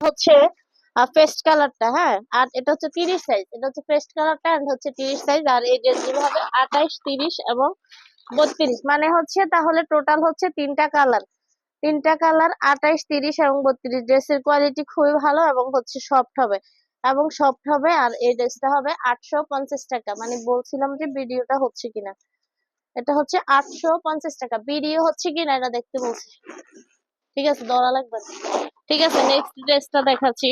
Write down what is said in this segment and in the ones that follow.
হচ্ছে ফেস্ট কালারটা, হ্যাঁ, আর এটা হচ্ছে 30 সাইজ, এটা হচ্ছে ফেস্ট কালারটা এন্ড হচ্ছে 30 সাইজ। আর এই ড্রেসগুলো হবে 28, 30 এবং 32, মানে হচ্ছে তাহলে টোটাল হচ্ছে তিনটা কালার 28, 30 এবং 32। ড্রেসের কোয়ালিটি খুবই ভালো এবং হচ্ছে সফট হবে। আর এই ড্রেসটা হবে 850 টাকা। মানে বলছিলাম যে ভিডিওটা হচ্ছে কিনা, এটা হচ্ছে 850 টাকা। ভিডিও হচ্ছে কিনা এটা দেখতে বলছি। ঠিক আছে, দরা লাগবে না। ঠিক আছে, নেক্সট ড্রেসটা দেখাচ্ছি।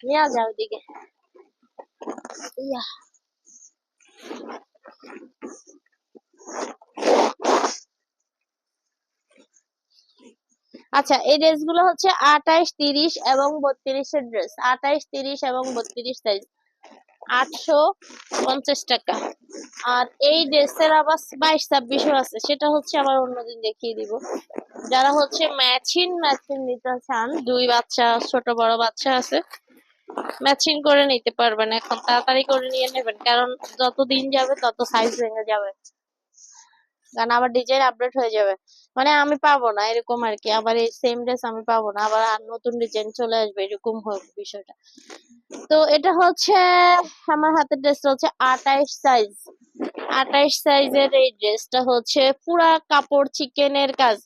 নিয়ে যাও দিকে। ইয়া, আচ্ছা, এই ড্রেসগুলো হচ্ছে 28, 30 এবং 32 এর ড্রেস। 28, 30 এবং 32 সাইজ, 850 টাকা। আর এই ড্রেসের আবার 22, 26 আছে, সেটা হচ্ছে আবার অন্যদিন দেখিয়ে দিব। যারা হচ্ছে ম্যাচিং নিতে চান, দুই বাচ্চা, ছোট বড় বাচ্চা আছে, ম্যাচিং করে নিতে পারবেন। এখন তাড়াতাড়ি করে নিয়ে নেবেন, কারণ যত দিন যাবে তত সাইজ ভেঙে যাবে, কারণ আবার ডিজাইন আপডেট হয়ে যাবে। মানে আমি পাবো না এরকম আর কি, আবার এই সেম ড্রেস আমি পাবো না, আবার আর নতুন ডিজাইন চলে আসবে, এরকম হবে বিষয়টা। তো এটা হচ্ছে আমার হাতের ড্রেসটা হচ্ছে 28 সাইজ। 28 সাইজের এই ড্রেসটা হচ্ছে পুরা কাপড় চিকেনের কাজ,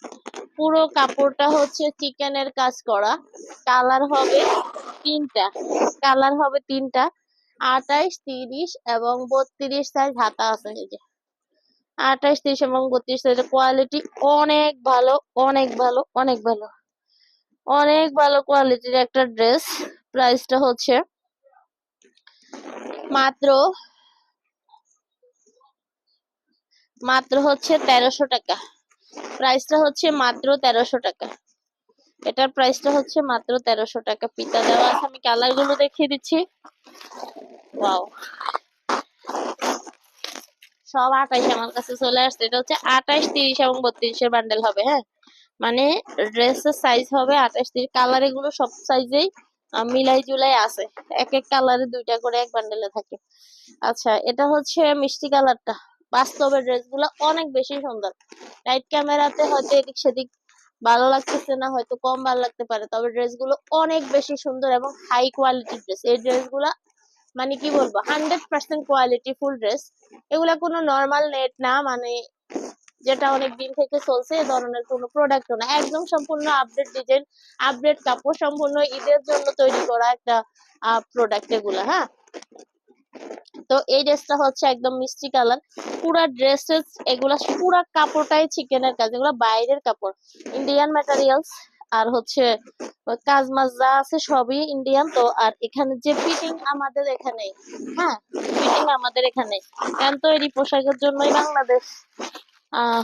পুরো কাপড়টা হচ্ছে চিকেনের কাজ করা। কালার হবে তিনটা, কালার হবে তিনটা, 28, 30 এবং 32 সাইজ হাতা আছে। এই যে 28, 30 এবং 32 সাইজের কোয়ালিটি অনেক ভালো, অনেক ভালো, অনেক ভালো, অনেক ভালো কোয়ালিটির একটা ড্রেস। প্রাইসটা হচ্ছে মাত্র মাত্র হচ্ছে 1300 টাকা। প্রাইসটা হচ্ছে মাত্র 1300 টাকা। এটার প্রাইসটা হচ্ছে মাত্র 1300 টাকা। ফিতা দেওয়া আছে, আমি কালার গুলো দেখিয়ে দিচ্ছি। ওয়াও, সব 28 আমার কাছে চলে আসছে। এটা হচ্ছে 28, 30 এবং 32 এর বান্ডেল হবে, হ্যাঁ, মানে ড্রেসের সাইজ হবে 28, 30। কালার এগুলো সব সাইজেই মিলাই জুলাই আছে, এক এক কালারে দুইটা করে এক বান্ডেলে থাকে। আচ্ছা, এটা হচ্ছে মিষ্টি কালারটা। বাস্তবে ড্রেসগুলো অনেক বেশি সুন্দর। লাইট ক্যামেরাতে হয়তো এদিক সেদিক ভালো লাগতেছে না, হয়তো কম ভালো লাগতে পারে, তবে ড্রেসগুলো অনেক বেশি সুন্দর এবং হাই কোয়ালিটির ড্রেস। এই ড্রেসগুলা মানে কি বলবো, 100% কোয়ালিটি ফুল ড্রেস। এগুলা কোনো নর্মাল নেট না, মানে যেটা অনেক দিন থেকে চলছে এ ধরনের কোনো প্রোডাক্টও না, একদম সম্পূর্ণ আপডেট ডিজাইন, আপডেট কাপড়, সম্পূর্ণ ঈদের জন্য তৈরি করা একটা প্রোডাক্ট এগুলা, হ্যাঁ। তো এই ড্রেসটা হচ্ছে একদম মিষ্টি কালার। পুরা ড্রেসেস এগুলা পুরা কাপড়টাই চিকেনের কাজ, এগুলা বাইরের কাপড়, ইন্ডিয়ান ম্যাটেরিয়ালস। আর হচ্ছে কাজ মাজ যা আছে সবই ইন্ডিয়ান। তো আর এখানে যে ফিটিং আমাদের এখানে, হ্যাঁ, ফিটিং আমাদের এখানে, কারণ তৈরি পোশাকের জন্যই বাংলাদেশ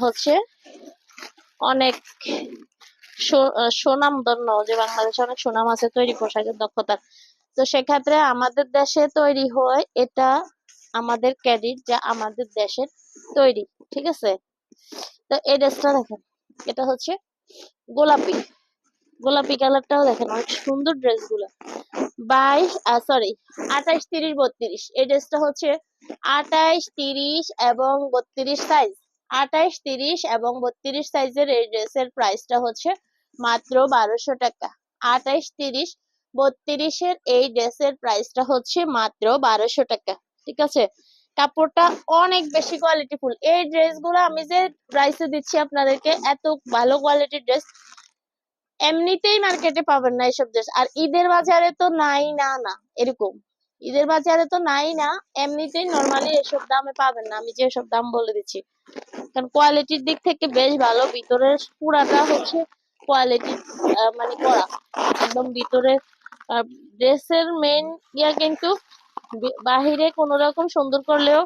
হচ্ছে অনেক সুনামধন্য, যে বাংলাদেশে অনেক সুনাম আছে তৈরি পোশাকের দক্ষতার। তো সেক্ষেত্রে আমাদের দেশে তৈরি হয় এটা, আমাদের ক্রেডিট যা আমাদের দেশের তৈরি, ঠিক আছে। তো এই ড্রেসটা দেখেন, এটা হচ্ছে গোলাপি, গোলাপি কালারটাও দেখেন, অনেক সুন্দর ড্রেস গুলো। 28, 30, 32, এই ড্রেসটা হচ্ছে 28, 30 এবং 32 সাইজ। 28, 30 এবং 32 সাইজের এই ড্রেসের প্রাইসটা হচ্ছে মাত্র 1200 টাকা। 28, 30, 32 এর এই ড্রেসের প্রাইসটা হচ্ছে মাত্র 1200 টাকা। ঠিক আছে, কাপড়টা অনেক বেশি কোয়ালিটিফুল। এই ড্রেসগুলো আমি যে প্রাইসে দিচ্ছি আপনাদেরকে, এত ভালো কোয়ালিটির ড্রেস এমনিতেই মার্কেটে পাবেন না এইসব ড্রেস। আর ঈদের বাজারে তো নাই, না না এরকম, ঈদের বাজারে তো নাই না, এমনিতেই নরমালি এসব দামে পাবেন না, আমি যে সব দাম বলে দিচ্ছি। কারণ কোয়ালিটির দিক থেকে বেশ ভালো, ভিতরের পুরাটা হচ্ছে কোয়ালিটি মানে করা একদম ভিতরে। ড্রেসের মেইন ইয়া কিন্তু বাহিরে কোন রকম সুন্দর করলেও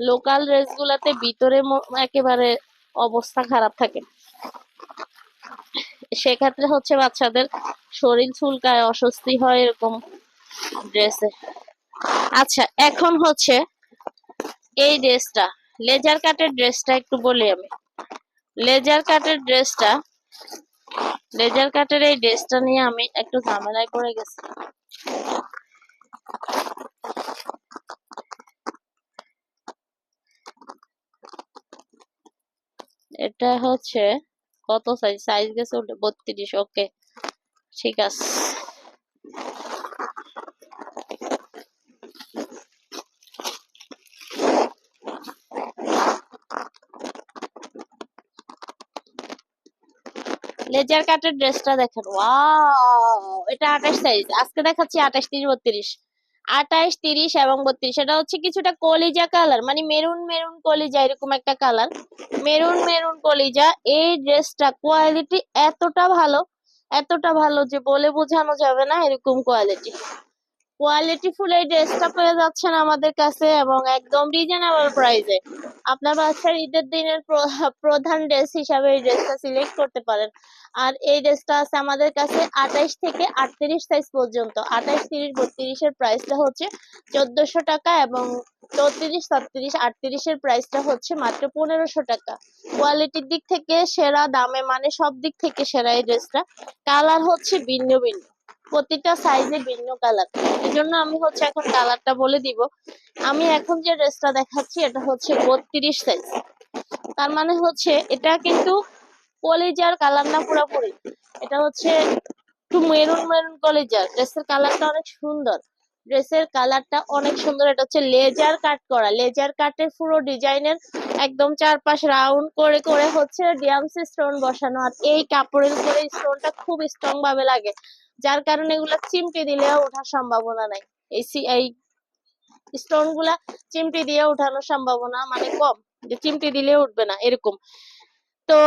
লোকাল ড্রেস গুলাতে ভিতরে একেবারে অবস্থা খারাপ থাকে। সেক্ষেত্রে হচ্ছে বাচ্চাদের শরীর চুলকায়, অস্বস্তি হয় এরকম ড্রেসে। আচ্ছা, এখন হচ্ছে এই ড্রেসটা, লেজার কাটের ড্রেসটা একটু বলি আমি। লেজার কাটের ড্রেসটা, লেজার কাটের এই ড্রেসটা নিয়ে আমি একটু ঝামেলায় পড়ে গেছি। এটা হচ্ছে কত সাইজ? সাইজ গেছে 32। ওকে, ঠিক আছে। লেজার কাটের ড্রেসটা দেখেন, ওয়াও, এটা 28 সাইজ। আজকে দেখাচ্ছি 28, 30, 32। 28, 30 এবং 32। এটা হচ্ছে কিছুটা কলিজা কালার, মানে মেরুন মেরুন কলিজা, এরকম একটা কালার। মেরুন মেরুন কলিজা। এই ড্রেসটা কোয়ালিটি এতটা ভালো যে বলে বোঝানো যাবে না, এরকম কোয়ালিটি। কোয়ালিটি ফুল এই ড্রেসটা পেয়ে যাচ্ছেন আমাদের কাছে, এবং একদম রিজনেবল প্রাইসে। আপনার বাচ্চার ঈদের দিনের প্রধান ড্রেস হিসাবে এই ড্রেসটা সিলেক্ট করতে পারেন। আর এই ড্রেসটা আছে আমাদের কাছে 28 থেকে 38 সাইজ পর্যন্ত। 28, 30, 32 এর প্রাইসটা হচ্ছে 1400 টাকা, এবং 34, 37, 38 এর প্রাইসটা হচ্ছে মাত্র 1500 টাকা। কোয়ালিটির দিক থেকে সেরা, দামে মানে সব দিক থেকে সেরা এই ড্রেসটা। কালার হচ্ছে ভিন্ন ভিন্ন, প্রতিটা সাইজে ভিন্ন কালার। এই জন্য আমি হচ্ছে এখন কালারটা বলে দিব। আমি এখন যে ড্রেসটা দেখাচ্ছি এটা হচ্ছে 32 সাইজ। তার মানে হচ্ছে এটা কিন্তু কলিজার কালার না পুরোপুরি, এটা হচ্ছে একটু মেরুন মেরুন কলিজার। ড্রেসের কালারটা অনেক সুন্দর, ড্রেসের কালারটা অনেক সুন্দর। এটা হচ্ছে লেজার কাট করা, লেজার কাটের পুরো ডিজাইনের একদম চারপাশ রাউন্ড করে করে হচ্ছে ডিয়ামস স্টোন বসানো। আর এই কাপড়ের উপরে স্টোনটা খুব স্ট্রং ভাবে লাগে, যার কারণে এগুলা চিমটি দিলেও ওঠার সম্ভাবনা নাই। এই স্টোন গুলা চিমটি দিয়ে উঠানোর সম্ভাবনা মানে কম, যে চিমটি দিলে উঠবে না এরকম। তো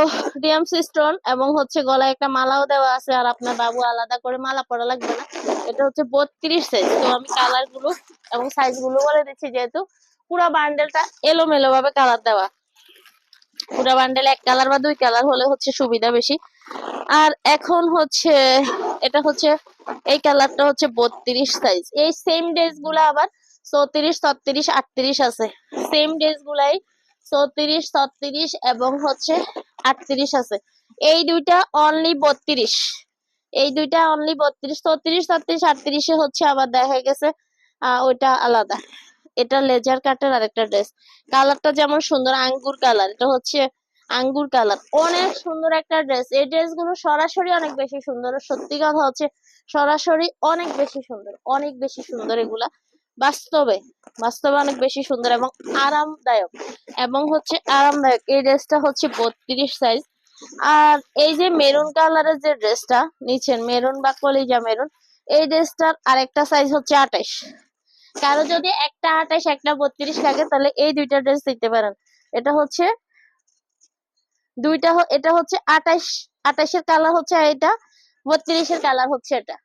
ডিএমসি স্টোন, এবং হচ্ছে গলায় একটা মালাও দেওয়া আছে, আর আপনার বাবু আলাদা করে মালা পরা লাগবে না। এটা হচ্ছে 32 সাইজ। তো আমি কালার গুলো এবং সাইজ গুলো বলে দিচ্ছি, যেহেতু পুরো বান্ডেলটা এলোমেলো ভাবে কালার দেওয়া। পুরো বান্ডেলে এক কালার বা দুই কালার হলে হচ্ছে সুবিধা বেশি। আর এখন হচ্ছে এটা হচ্ছে এই কালারটা হচ্ছে 32 সাইজ। এই সেম ড্রেস গুলা আবার 34, 36, 38 আছে। সেম ড্রেস গুলাই 34, 36 এবং হচ্ছে 38 আছে। এই দুইটা অনলি 32। এই দুইটা অনলি 32। 34, 36, 38 এ হচ্ছে আবার দেখা গেছে ওইটা আলাদা। এটা লেজার কাটের আরেকটা ড্রেস। কালারটা যেমন সুন্দর, আঙ্গুর কালার, এটা হচ্ছে আঙ্গুর কালার, অনেক সুন্দর একটা ড্রেস। এই ড্রেস গুলো সরাসরি অনেক বেশি সুন্দর, সত্যি কথা হচ্ছে সরাসরি অনেক বেশি সুন্দর, অনেক বেশি সুন্দর এগুলা। বাস্তবে বাস্তবে অনেক বেশি সুন্দর এবং আরামদায়ক, এবং হচ্ছে আরামদায়ক। এই ড্রেসটা হচ্ছে 32 সাইজ। আর এই যে মেরুন কালারের যে ড্রেসটা নিচ্ছেন, মেরুন বা কলিজা মেরুন, এই ড্রেসটার আরেকটা সাইজ হচ্ছে 28। কারো যদি একটা 28 একটা 32 লাগে, তাহলে এই দুইটা ড্রেস দিতে পারেন। এটা হচ্ছে এটা হচ্ছে 28, 28 এর কালার হচ্ছে এটা, 32 এর কালার হচ্ছে এটা।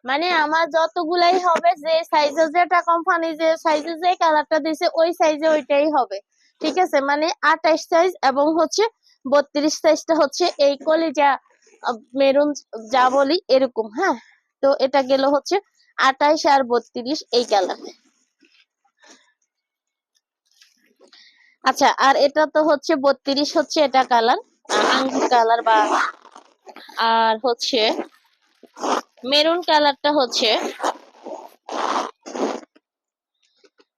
মানে আমার যতগুলাই হবে, যে সাইজে যেটা কোম্পানি যে সাইজে যে কালারটা দিছে ওই সাইজে ওইটাই হবে, ঠিক আছে। মানে 28 সাইজ এবং হচ্ছে 32 সাইজটা হচ্ছে এই কলিজা মেরুন যা বলি এরকম, হ্যাঁ। তো এটা গেল হচ্ছে 28 আর 32 এই কালার। আচ্ছা, আর এটা তো হচ্ছে 32 হচ্ছে এটা কালার, আঙ্গুর কালার বা, আর হচ্ছে মেরুন কালারটা হচ্ছে,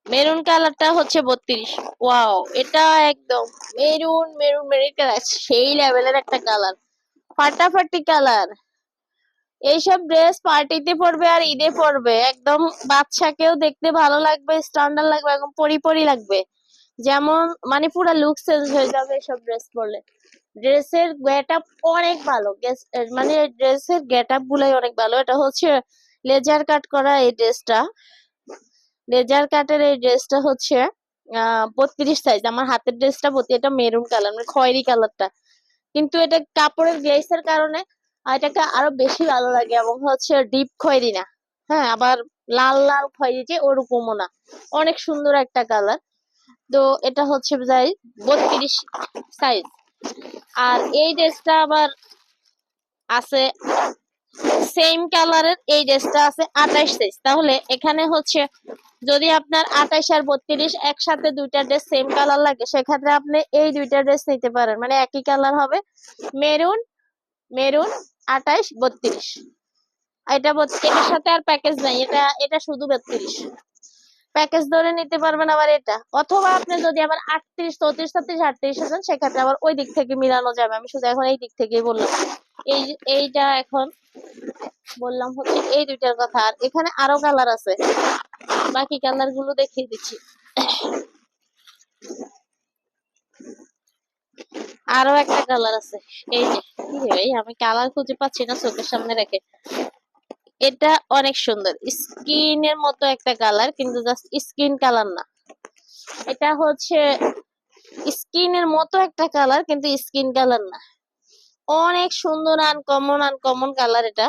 মেরুন কালারটা হচ্ছে 32। ওয়াও, এটা একদম মেরুন মেরুন মেরুন কালার, সেই লেভেলের একটা কালার, ফাটাফাটি কালার। এইসব ড্রেস পার্টিতে পরবে আর ঈদে পরবে, একদম বাচ্চাকেও দেখতে ভালো লাগবে, স্ট্যান্ডার্ড লাগবে, একদম পরি পরি লাগবে। যেমন মানে পুরো লুক চেঞ্জ হয়ে যাবে এসব ড্রেস পরলে। ড্রেসের গেটআপ অনেক ভালো, মানে ড্রেসের গেটআপ গুলাই অনেক ভালো। এটা হচ্ছে লেজার কাট করা এই ড্রেসটা, লেজার কাটের এই ড্রেসটা হচ্ছে 32 সাইজ। আমার হাতের ড্রেসটা এটা মেরুন কালার, মানে খয়েরি কালারটা, কিন্তু এটা কাপড়ের গ্লেসের কারণে এটাকে আরো বেশি ভালো লাগে, এবং হচ্ছে ডিপ খয়েরি না, হ্যাঁ, আবার লাল লাল খয়েরি যে ওরকমও না, অনেক সুন্দর একটা কালার। তো এটা হচ্ছে যাই 32 সাইজ। আর এই ড্রেসটা আবার আছে সেম কালারের, এই ড্রেসটা আছে 28 সাইজ। তাহলে এখানে হচ্ছে যদি আপনার 28 আর 32 একসাথে দুইটা ড্রেস সেম কালার লাগে, সেক্ষেত্রে আপনি এই দুইটা ড্রেস নিতে পারেন, মানে একই কালার হবে, মেরুন মেরুন 28, 32। এটার সাথে আর প্যাকেজ নাই, এটা এটা শুধু 32। প্যাকেজ ধরে নিতে পারবেন আবার এটা, অথবা আপনি যদি আবার 38 34 36 38 আছেন সেক্ষেত্রে আবার ওই দিক থেকে মিলানো যাবে। আমি শুধু এখন এই দিক থেকেই বললাম। এইটা এখন বললাম হচ্ছে এই দুইটার কথা। আর এখানে আরো কালার আছে, বাকি কালার গুলো দেখিয়ে দিচ্ছি। আরো একটা কালার আছে, এই যে ভাই আমি কালার খুঁজে পাচ্ছি না চোখের সামনে রেখে। এটা অনেক সুন্দর, স্কিনের মতো একটা কালার, কিন্তু জাস্ট স্কিন কালার না, এটা হচ্ছে স্কিনের মতো একটা কালার কিন্তু স্কিন কালার না। অনেক সুন্দর আনকমন আনকমন কালার, এটা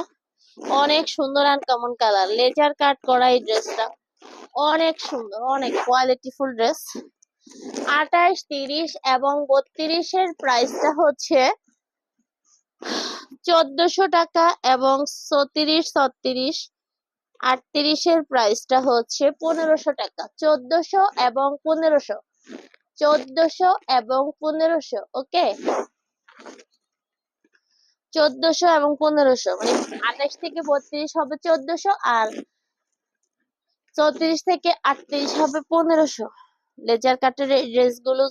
অনেক সুন্দর আনকমন কালার। লেজার কাট করা এই ড্রেসটা অনেক সুন্দর, অনেক কোয়ালিটিফুল ড্রেস। 28 30 এবং 32 এর প্রাইসটা হচ্ছে 1400 টাকা এবং 34 36 38 এর প্রাইসটা হচ্ছে 1500 টাকা। 1400 এবং 1500, 1400 এবং 1500। ওকে, 1400 এবং 1500, মানে 28 থেকে 32 হবে 1400 আর 34 থেকে 38 হবে 1500। লেজার কাটের এই ড্রেসগুলো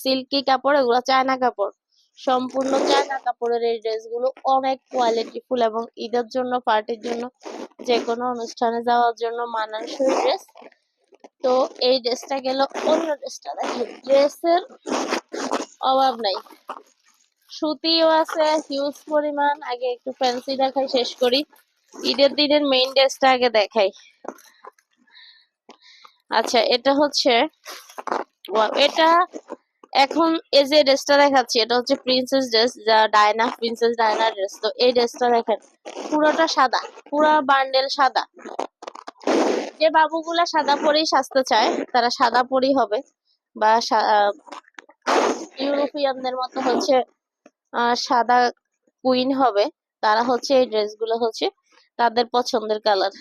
সিল্কি কাপড়, এগুলো চায়না কাপড়, সম্পূর্ণ চায়না কাপড়ের এই ড্রেসগুলো অনেক কোয়ালিটিফুল এবং ঈদের জন্য, পার্টির জন্য, যে কোনো অনুষ্ঠানে যাওয়ার জন্য মানানসই ড্রেস। তো এই ড্রেসটা গেল, অন্য ড্রেসটা দেখেন, ড্রেসের অভাব নাই, সুতিও আছে হিউজ পরিমাণ। আগে একটু ফ্যান্সি দেখাই, শেষ করি। ঈদের দিনের মেইন ড্রেসটা আগে দেখাই। আচ্ছা, এটা হচ্ছে এটা এখন এই যে ড্রেসটা দেখাচ্ছি, এটা হচ্ছে প্রিন্সেস ড্রেস, যা ডায়না, প্রিন্সেস ডায়না ড্রেস। তো এই ড্রেসটা দেখেন, পুরোটা সাদা, পুরো বান্ডেল সাদা। যে বাবুগুলা সাদা পরেই সাজতে চায় তারা সাদা পরেই হবে, বা ইউরোপিয়ানদের মতো হচ্ছে সাদা কুইন হবে, তারা হচ্ছে এই ড্রেসগুলো হচ্ছে তাদের পছন্দের কালার।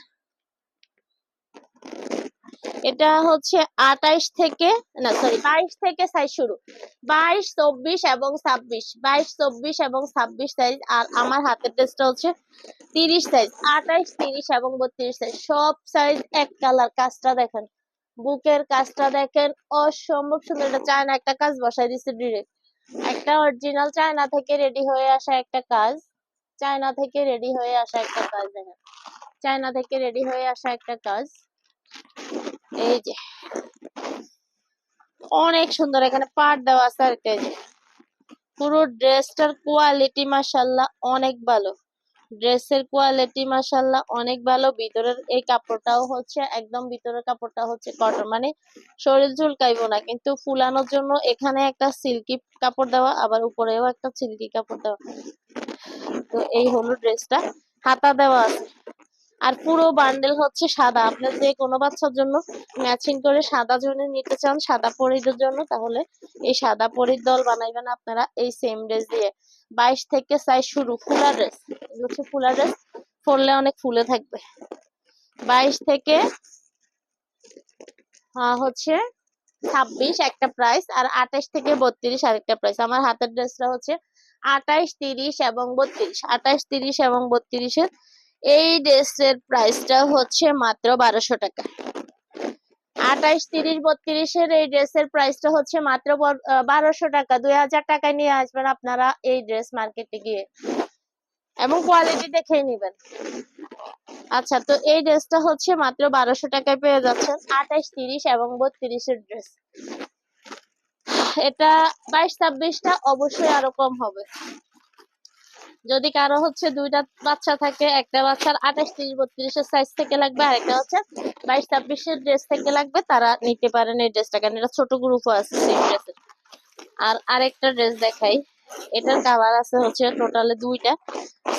এটা হচ্ছে 28 থেকে, না সরি 22 থেকে সাইজ শুরু, 22 24 এবং 26, 22 24 এবং 26 সাইজ। আর আমার হাতের ড্রেসটা হচ্ছে 30 সাইজ, 28 30 এবং 32 সাইজ, সব সাইজ এক কালার। কাজটা দেখেন, বুকের কাজটা দেখেন, অসম্ভব সুন্দর। এটা চায়না একটা কাজ বসাই দিচ্ছে ডিরেক্ট, একটা অরিজিনাল চায়না থেকে রেডি হয়ে আসা একটা কাজ, চায়না থেকে রেডি হয়ে আসা একটা কাজ। দেখেন, চায়না থেকে রেডি হয়ে আসা একটা কাজ। এই যে অনেক সুন্দর, এখানে পাড় দেওয়া আছে আর কি। পুরো ড্রেসটার কোয়ালিটি মাশাআল্লাহ অনেক ভালো, ড্রেসের কোয়ালিটি মাশাআল্লাহ অনেক ভালো। ভিতরের এই কাপড়টাও হচ্ছে একদম, ভিতরের কাপড়টা হচ্ছে কটন, মানে শরীর ঝুলকাইবো না, কিন্তু ফুলানোর জন্য এখানে একটা সিল্কি কাপড় দেওয়া, আবার উপরেও একটা সিল্কি কাপড় দেওয়া। তো এই হলো ড্রেসটা, হাতা দেওয়া আছে। আর পুরো বান্ডেল হচ্ছে সাদা। আপনার যে কোনো বাচ্চার জন্য ম্যাচিং করে সাদা যদি নিতে চান, সাদা পরীদের জন্য, তাহলে এই সাদা পরীর দল বানাইবেন আপনারা এই সেম ড্রেস দিয়ে। 22 থেকে সাইজ শুরু, ফুলা ড্রেস, হচ্ছে ফুলা ড্রেস, পরলে অনেক ফুলে থাকবে। 22 থেকে হচ্ছে 26 একটা প্রাইস, আর 28 থেকে 32 আরেকটা প্রাইস। আমার হাতের ড্রেসটা হচ্ছে 28 30 এবং 32, 28 30 এবং 32 এর এই ড্রেসের প্রাইসটা হচ্ছে মাত্র 1200 টাকা। 28 30 32 এর এই ড্রেসের প্রাইসটা হচ্ছে মাত্র 1200 টাকা। 2000 টাকায় নিয়ে আসবেন আপনারা এই ড্রেস মার্কেটে গিয়ে, এবং কোয়ালিটি দেখেই নিবেন। আচ্ছা, তো এই ড্রেসটা হচ্ছে মাত্র 1200 টাকায় পেয়ে যাচ্ছেন, 28 30 এবং 32 এর ড্রেস। এটা 22 26টা অবশ্যই আরো কম হবে। যদি কারো হচ্ছে দুইটা বাচ্চা থাকে, একটা বাচ্চার 28 30 32 এর সাইজ থেকে লাগবে, আর একটা হচ্ছে 22 26 এর ড্রেস থেকে লাগবে, তারা নিতে পারেন এই ড্রেসটা, কারণ এটা ছোট গ্রুপও আছে সেম ড্রেসের। আর আরেকটা ড্রেস দেখাই, এটার কালার আছে হচ্ছে টোটালে দুইটা,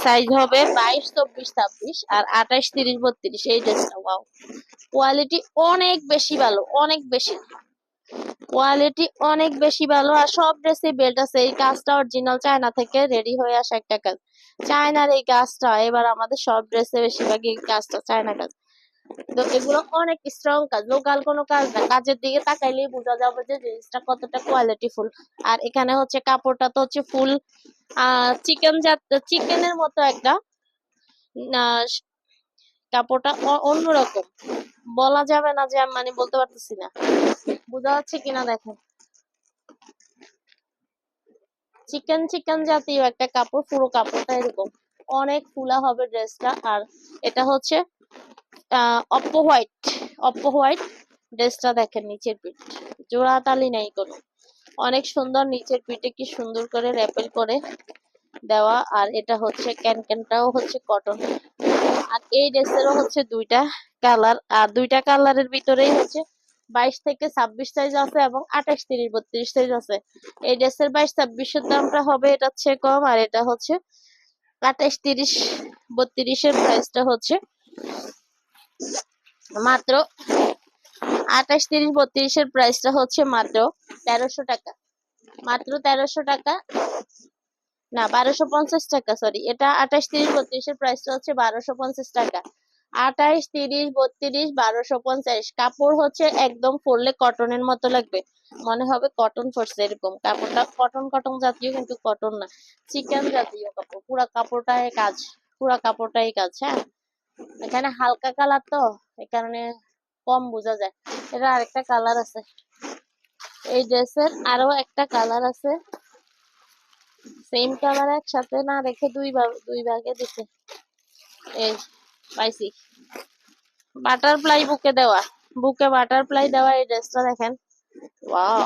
সাইজ হবে 22 24 26 আর 28 30 32। এই ড্রেসটা ওয়াও, কোয়ালিটি অনেক বেশি ভালো, অনেক বেশি কোয়ালিটি, অনেক বেশি ভালো। আর সব ড্রেসে বেল্ট আছে, এই কাজটা অরিজিনাল চায়না থেকে রেডি হয়ে আসা একটা কাজ। চায়নার এই কাজটা এবার আমাদের সব ড্রেসে বেশিরভাগই কাজটা চায়না কাজ। তো এগুলো অনেক স্ট্রং কাজ, লোকাল কোনো কাজ না। কাজের দিকে তাকাইলেই বোঝা যাবে যে জিনিসটা কতটা কোয়ালিটিফুল। আর এখানে হচ্ছে কাপড়টা তো হচ্ছে ফুল চিকেনের মতো একটা কাপড়টা অন্যরকম, বলা যাবে না যে আমি মানে বলতে পারতেছি না, বোঝা যাচ্ছে কিনা দেখেন। চিকেন চিকেন জাতীয় একটা কাপড়, পুরো কাপড়টা এরকম অনেক ফুলা হবে ড্রেসটা। আর এটা হচ্ছে অপ্পো হোয়াইট, অপ্পো হোয়াইট ড্রেসটা দেখেন, নিচের পিঠ জোড়া তালি নাই কোনো, অনেক সুন্দর। নিচের পিঠে কি সুন্দর করে র্যাপেল করে দেওয়া। আর এটা হচ্ছে ক্যানক্যানটাও হচ্ছে কটন। আর এই ড্রেসেরও হচ্ছে দুইটা কালার, আর দুইটা কালারের ভিতরেই হচ্ছে 22 থেকে 26 সাইজ আছে এবং 28, 30, 32 সাইজ আছে। এই ড্রেসের 22, 26 দামটা হবে এটার চেয়ে কম, আর এটা হচ্ছে 28, 30, 32 এর প্রাইসটা হচ্ছে মাত্র 28, 30, 32 এর প্রাইসটা হচ্ছে মাত্র 1300 টাকা, মাত্র 1300 টাকা না 1250 টাকা, সরি। এটা 28, 30, 32 এর প্রাইসটা হচ্ছে 1250 টাকা। 28, 30, 32, 1250। কাপড় হচ্ছে একদম পরলে কটনের মতো লাগবে, মনে হবে কটন পরছে এরকম। কাপড়টা কটন কটন জাতীয় কিন্তু কটন না, চিকেন জাতীয় কাপড়। পুরা কাপড়টাই কাজ, পুরা কাপড়টাই কাজ। হ্যাঁ, এখানে হালকা কালার তো এই কারণে কম বোঝা যায়। এটা আরেকটা কালার আছে, এই ড্রেসের আরো একটা কালার আছে, সেম কালার একসাথে না রেখে দুই ভাগে দিছে। এই পাইছি, বাটারফ্লাই বুকে দেওয়া, বুকে বাটারফ্লাই দেওয়া এই ড্রেসটা দেখেন। ওয়াও,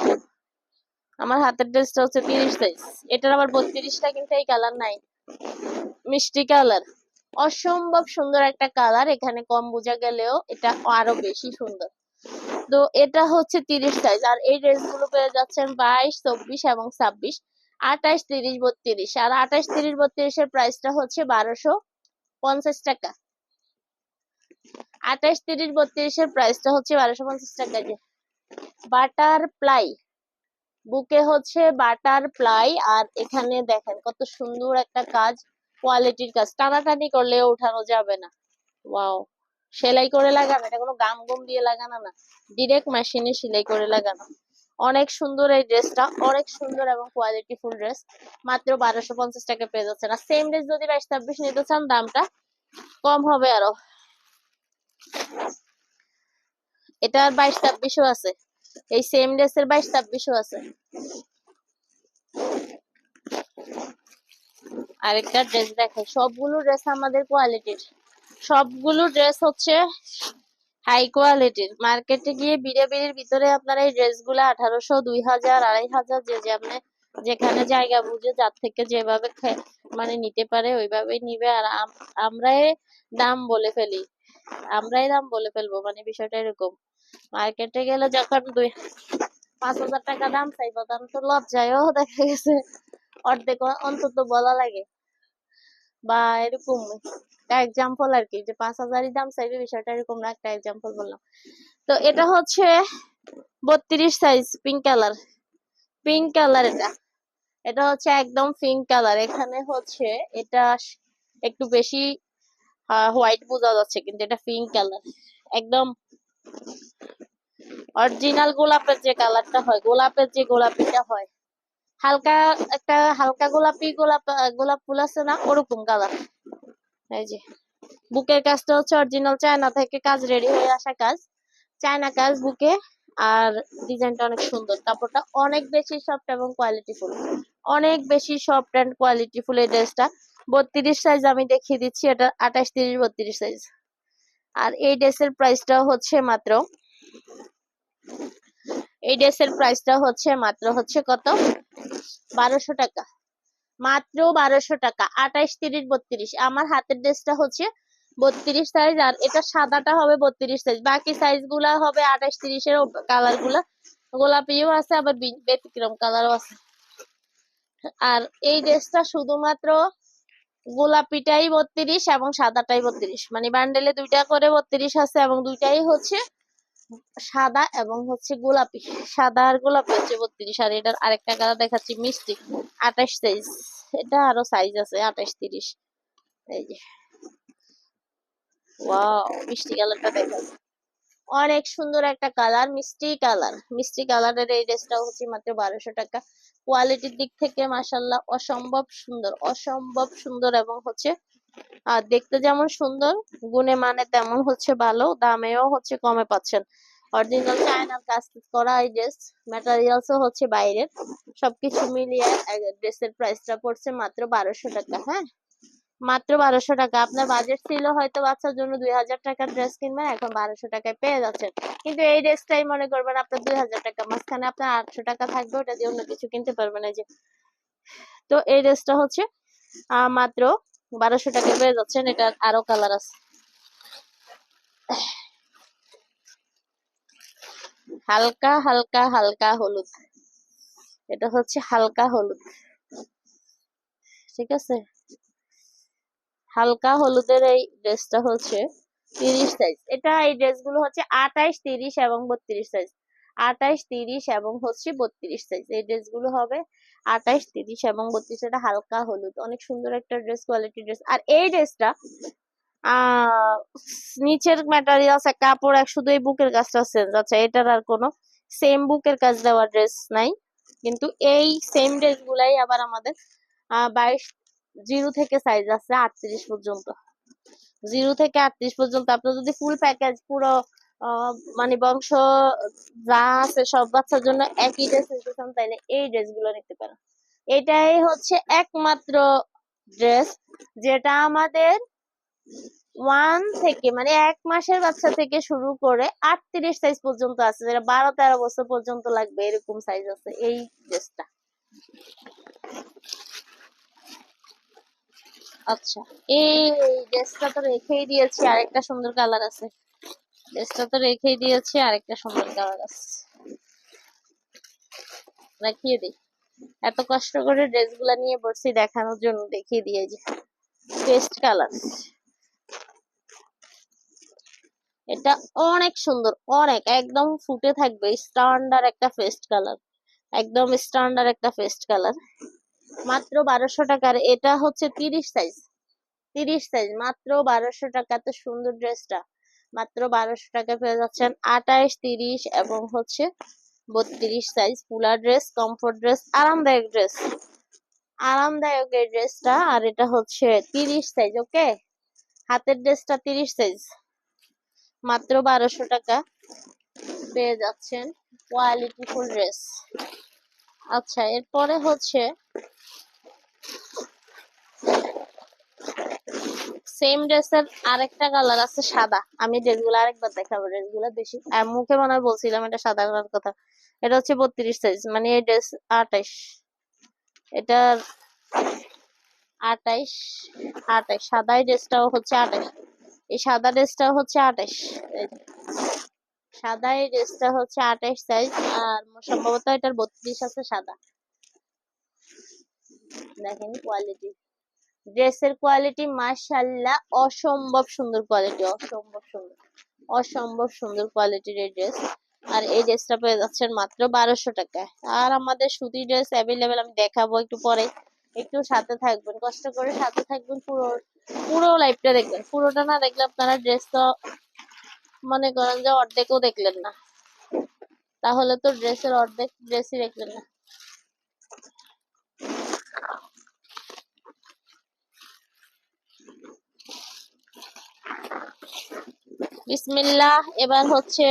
আমার হাতের ড্রেসটা হচ্ছে 30 সাইজ, এটার আবার 32টা, কিন্তু এই কালার নাই, মিষ্টি কালার। অসম্ভব সুন্দর একটা কালার, এখানে কম বোঝা গেলেও এটা আরো বেশি সুন্দর। তো এটা হচ্ছে 30 সাইজ, আর এই ড্রেসগুলো পেয়ে যাচ্ছেন 22, 24 এবং 26, 28, 30, 32। আর 28, 30, 32 এর প্রাইসটা হচ্ছে 1250 টাকা। 28, 30, 32 এর প্রাইসটা হচ্ছে 1250 টাকা। যে বাটারফ্লাই বুকে হচ্ছে বাটারফ্লাই, আর এখানে দেখেন কত সুন্দর একটা কাজ, কোয়ালিটির কাজ, টানাটানি করলেও উঠানো যাবে না। ওয়াও, সেলাই করে লাগানো, এটা কোনো গাম গম দিয়ে লাগানো না, ডিরেক্ট মেশিনে সেলাই করে লাগানো। অনেক সুন্দর এই ড্রেসটা, অনেক সুন্দর এবং কোয়ালিটি ফুল ড্রেস, মাত্র 1250 টাকা পেয়ে যাচ্ছেন। আর সেম ড্রেস যদি 22, 26 নিতে চান দামটা কম হবে আরো। এটার 22, 26ও আছে, এই সেম ড্রেসের 22, 26ও আছে। আরেকটা ড্রেস দেখে, সবগুলো ড্রেস আমাদের কোয়ালিটির, সবগুলো ড্রেস হচ্ছে হাই কোয়ালিটির। মার্কেটে গিয়ে বিড়ির ভিতরে আপনারা এই ড্রেসগুলো 1800, 2000, 2500, যে যেমনে যেখানে জায়গা বুঝে যার থেকে যেভাবে মানে নিতে পারে ওইভাবেই নিবে। আর আমরাই দাম বলে ফেলি, আমরাই দাম বলে ফেলবো, মানে বিষয়টা এরকম। মার্কেটে গেলে যখন 5000 টাকা দাম চাইবো, তখন তো লজ্জায়ও দেখা গেছে অর্ধেক অন্তত বলা লাগে, বা এরকম একটা এক্সাম্পল আর কি, যে 5000 দাম চাইবে, বিষয়টা এরকম না, একটা এক্সাম্পল বললাম। তো এটা হচ্ছে 32 size, pink colour, pink colour. এটা এটা হচ্ছে একদম পিঙ্ক কালার। এখানে হচ্ছে এটা একটু বেশি হোয়াইট বোঝা যাচ্ছে, কিন্তু এটা পিঙ্ক কালার, একদম অরিজিনাল গোলাপের যে কালারটা হয়, গোলাপের যে গোলাপিটা হয়, হালকা একটা হালকা গোলাপি, গোলাপ গোলাপ ফুল আছে না, ওরকম কালার। এই যে বুকের কাজটা হচ্ছে অরিজিনাল চায়না থেকে কাজ, রেডি হয়ে আসা কাজ, চায়না কাজ বুকে। আর ডিজাইনটা অনেক সুন্দর, কাপড়টা অনেক বেশি সফট এবং কোয়ালিটিফুল, অনেক বেশি সফট এন্ড কোয়ালিটিফুল। এই ড্রেসটা 32 সাইজ আমি দেখিয়ে দিচ্ছি, এটা 28, 30, 32 সাইজ। আর এই ড্রেসের প্রাইসটা হচ্ছে মাত্র, এই ড্রেসের প্রাইসটা হচ্ছে মাত্র হচ্ছে কত, 1200 টাকা, মাত্র 1200 টাকা। 28, 30, 32। আমার হাতের ড্রেসটা হচ্ছে 32 সাইজ, আর এটা সাদাটা হবে 32 সাইজ, বাকি সাইজ গুলা হবে 28, 30 এর। কালার গুলা গোলাপিও আছে, আবার ব্যতিক্রম কালারও আছে। আর এই ড্রেসটা শুধুমাত্র গোলাপিটাই 32 এবং সাদাটাই 32, মানে বান্ডেলে দুইটা করে 32 আছে, এবং দুইটাই হচ্ছে সাদা এবং হচ্ছে গোলাপি, সাদা আর গোলাপি হচ্ছে 32। আর এটার আরেকটা কালার দেখাচ্ছি, মিষ্টি, 28 সাইজ। এটা আরো সাইজ আছে 28, 30। এই যে ওয়াও, মিষ্টি কালারটা দেখেন, অনেক সুন্দর একটা কালার, মিষ্টি কালার, মিষ্টি কালারের এই ড্রেসটা হচ্ছে মাত্র 1200 টাকা। কোয়ালিটির দিক থেকে মাশাআল্লাহ অসম্ভব সুন্দর, অসম্ভব সুন্দর, এবং হচ্ছে আর দেখতে যেমন সুন্দর, গুণে মানে তেমন হচ্ছে ভালো, দামেও হচ্ছে কমে পাচ্ছেন। অরিজিনাল চায়নার কাজ করা এই ড্রেস, ম্যাটেরিয়ালসও হচ্ছে বাইরের। সবকিছু মিলিয়ে ড্রেসের প্রাইসটা পড়ছে মাত্র 1200 টাকা। হ্যাঁ, মাত্র 1200 টাকা। আপনার বাজেট ছিল হয়তো বাচ্চার জন্য 2000 টাকার ড্রেস কিনবেন, এখন 1200 টাকায় পেয়ে যাচ্ছেন। কিন্তু এই ড্রেসটাই মনে করবেন আপনার 2000 টাকা, মাঝখানে আপনার 800 টাকা থাকবে, ওটা দিয়ে অন্য কিছু কিনতে পারবেন। এই যে, তো এই ড্রেসটা হচ্ছে মাত্র 1200 টাকায় পেয়ে যাচ্ছেন। এটা আরো কালার আছে, হালকা হালকা হালকা হলুদ। এটা হচ্ছে হালকা হলুদ, ঠিক আছে। হালকা হলুদের এই ড্রেসটা হচ্ছে 30 সাইজ। এটা এই ড্রেসগুলো হচ্ছে 28, 30 এবং 32 সাইজ। 28, 30 এবং হচ্ছে 32 সাইজ। এই ড্রেসগুলো হবে 28, 30 এবং 32। এটা হালকা হলুদ, অনেক সুন্দর একটা ড্রেস, কোয়ালিটি ড্রেস। আর এই ড্রেসটা আহ নিচের ম্যাটেরিয়ালস কাপড় এক, শুধু এই বুকের কাজটা চেঞ্জ। আচ্ছা, এটার আর কোনো সেম বুকের কাজ দেওয়া ড্রেস নাই, কিন্তু এই সেম ড্রেস গুলাই আবার আমাদের 22, 0 থেকে সাইজ আছে 38 পর্যন্ত। 0 থেকে 38 পর্যন্ত। আপনার যদি ফুল প্যাকেজ পুরো মানে বংশ যা আছে সব বাচ্চার জন্য একই ড্রেস নিতে চান, তাইলে এই ড্রেস গুলো নিতে পারেন। এটাই হচ্ছে একমাত্র ড্রেস যেটা আমাদের 1 থেকে মানে 1 মাসের বাচ্চা থেকে শুরু করে 38 সাইজ পর্যন্ত আছে, যেটা 12-13 বছর পর্যন্ত লাগবে, এরকম সাইজ আছে এই ড্রেসটা। আচ্ছা, এই ড্রেসটা তো রেখেই দিয়েছি, আরেকটা সুন্দর কালার আছে। ড্রেসটা তো রেখেই দিয়েছি, আরেকটা সুন্দর কালার আছে, দেখিয়ে দিই। এত কষ্ট করে ড্রেসগুলা নিয়ে বসছি দেখানোর জন্য, দেখিয়ে দিয়ে যে পেস্ট কালার। এটা অনেক সুন্দর, অনেক একদম ফুটে থাকবে, স্ট্যান্ডার্ড একটা পেস্ট কালার, একদম স্ট্যান্ডার্ড একটা পেস্ট কালার। মাত্র 1200 টাকার। এটা হচ্ছে 30 সাইজ, 30 সাইজ, মাত্র 1200 টাকা। এত সুন্দর ড্রেসটা মাত্র 1200 টাকা পেয়ে যাচ্ছেন। 28, 30 এবং হচ্ছে 32 size. Fuller dress, comfort dress, আরামদায়ক ড্রেস, আরামদায়ক এই ড্রেসটা। আর এটা হচ্ছে 30 সাইজ। ওকে, হাতের ড্রেসটা 30 সাইজ, মাত্র 1200 টাকা পেয়ে যাচ্ছেন কোয়ালিটি ফুল ড্রেস। আচ্ছা, এরপরে হচ্ছে সেম ড্রেসের আরেকটা কালার আছে সাদা। আমি ড্রেসগুলো আরেকবার দেখাবো, ড্রেসগুলো বেশি মুখে মনে হয় বলছিলাম এটা সাদা কালার কথা। এটা হচ্ছে 32 সাইজ, মানে এই ড্রেস 28, এটার 28, 28 সাদা। এই ড্রেসটাও হচ্ছে 28, এই সাদা ড্রেসটাও হচ্ছে 28। সাদা এই ড্রেসটা হচ্ছে 28 সাইজ, আর সম্ভবত এটার 32 আছে সাদা। দেখেন কোয়ালিটি, ড্রেসের কোয়ালিটি মাশাআল্লাহ অসম্ভব সুন্দর কোয়ালিটি, অসম্ভব সুন্দর, অসম্ভব সুন্দর কোয়ালিটির এই ড্রেস। আর এই ড্রেসটা পেয়ে যাচ্ছেন মাত্র 1200 টাকায়। আর আমাদের সুতি ড্রেস অ্যাভেলেবেল আমি দেখাবো একটু পরে, একটু সাথে থাকবেন, কষ্ট করে সাথে থাকবেন, পুরো পুরো লাইভটা দেখবেন। পুরোটা না দেখলে আপনারা ড্রেস তো মনে করেন যে অর্ধেকও দেখলেন না, তাহলে তো ড্রেসের অর্ধেক ড্রেসই দেখলেন না। বিসমিল্লাহ। এবার হচ্ছে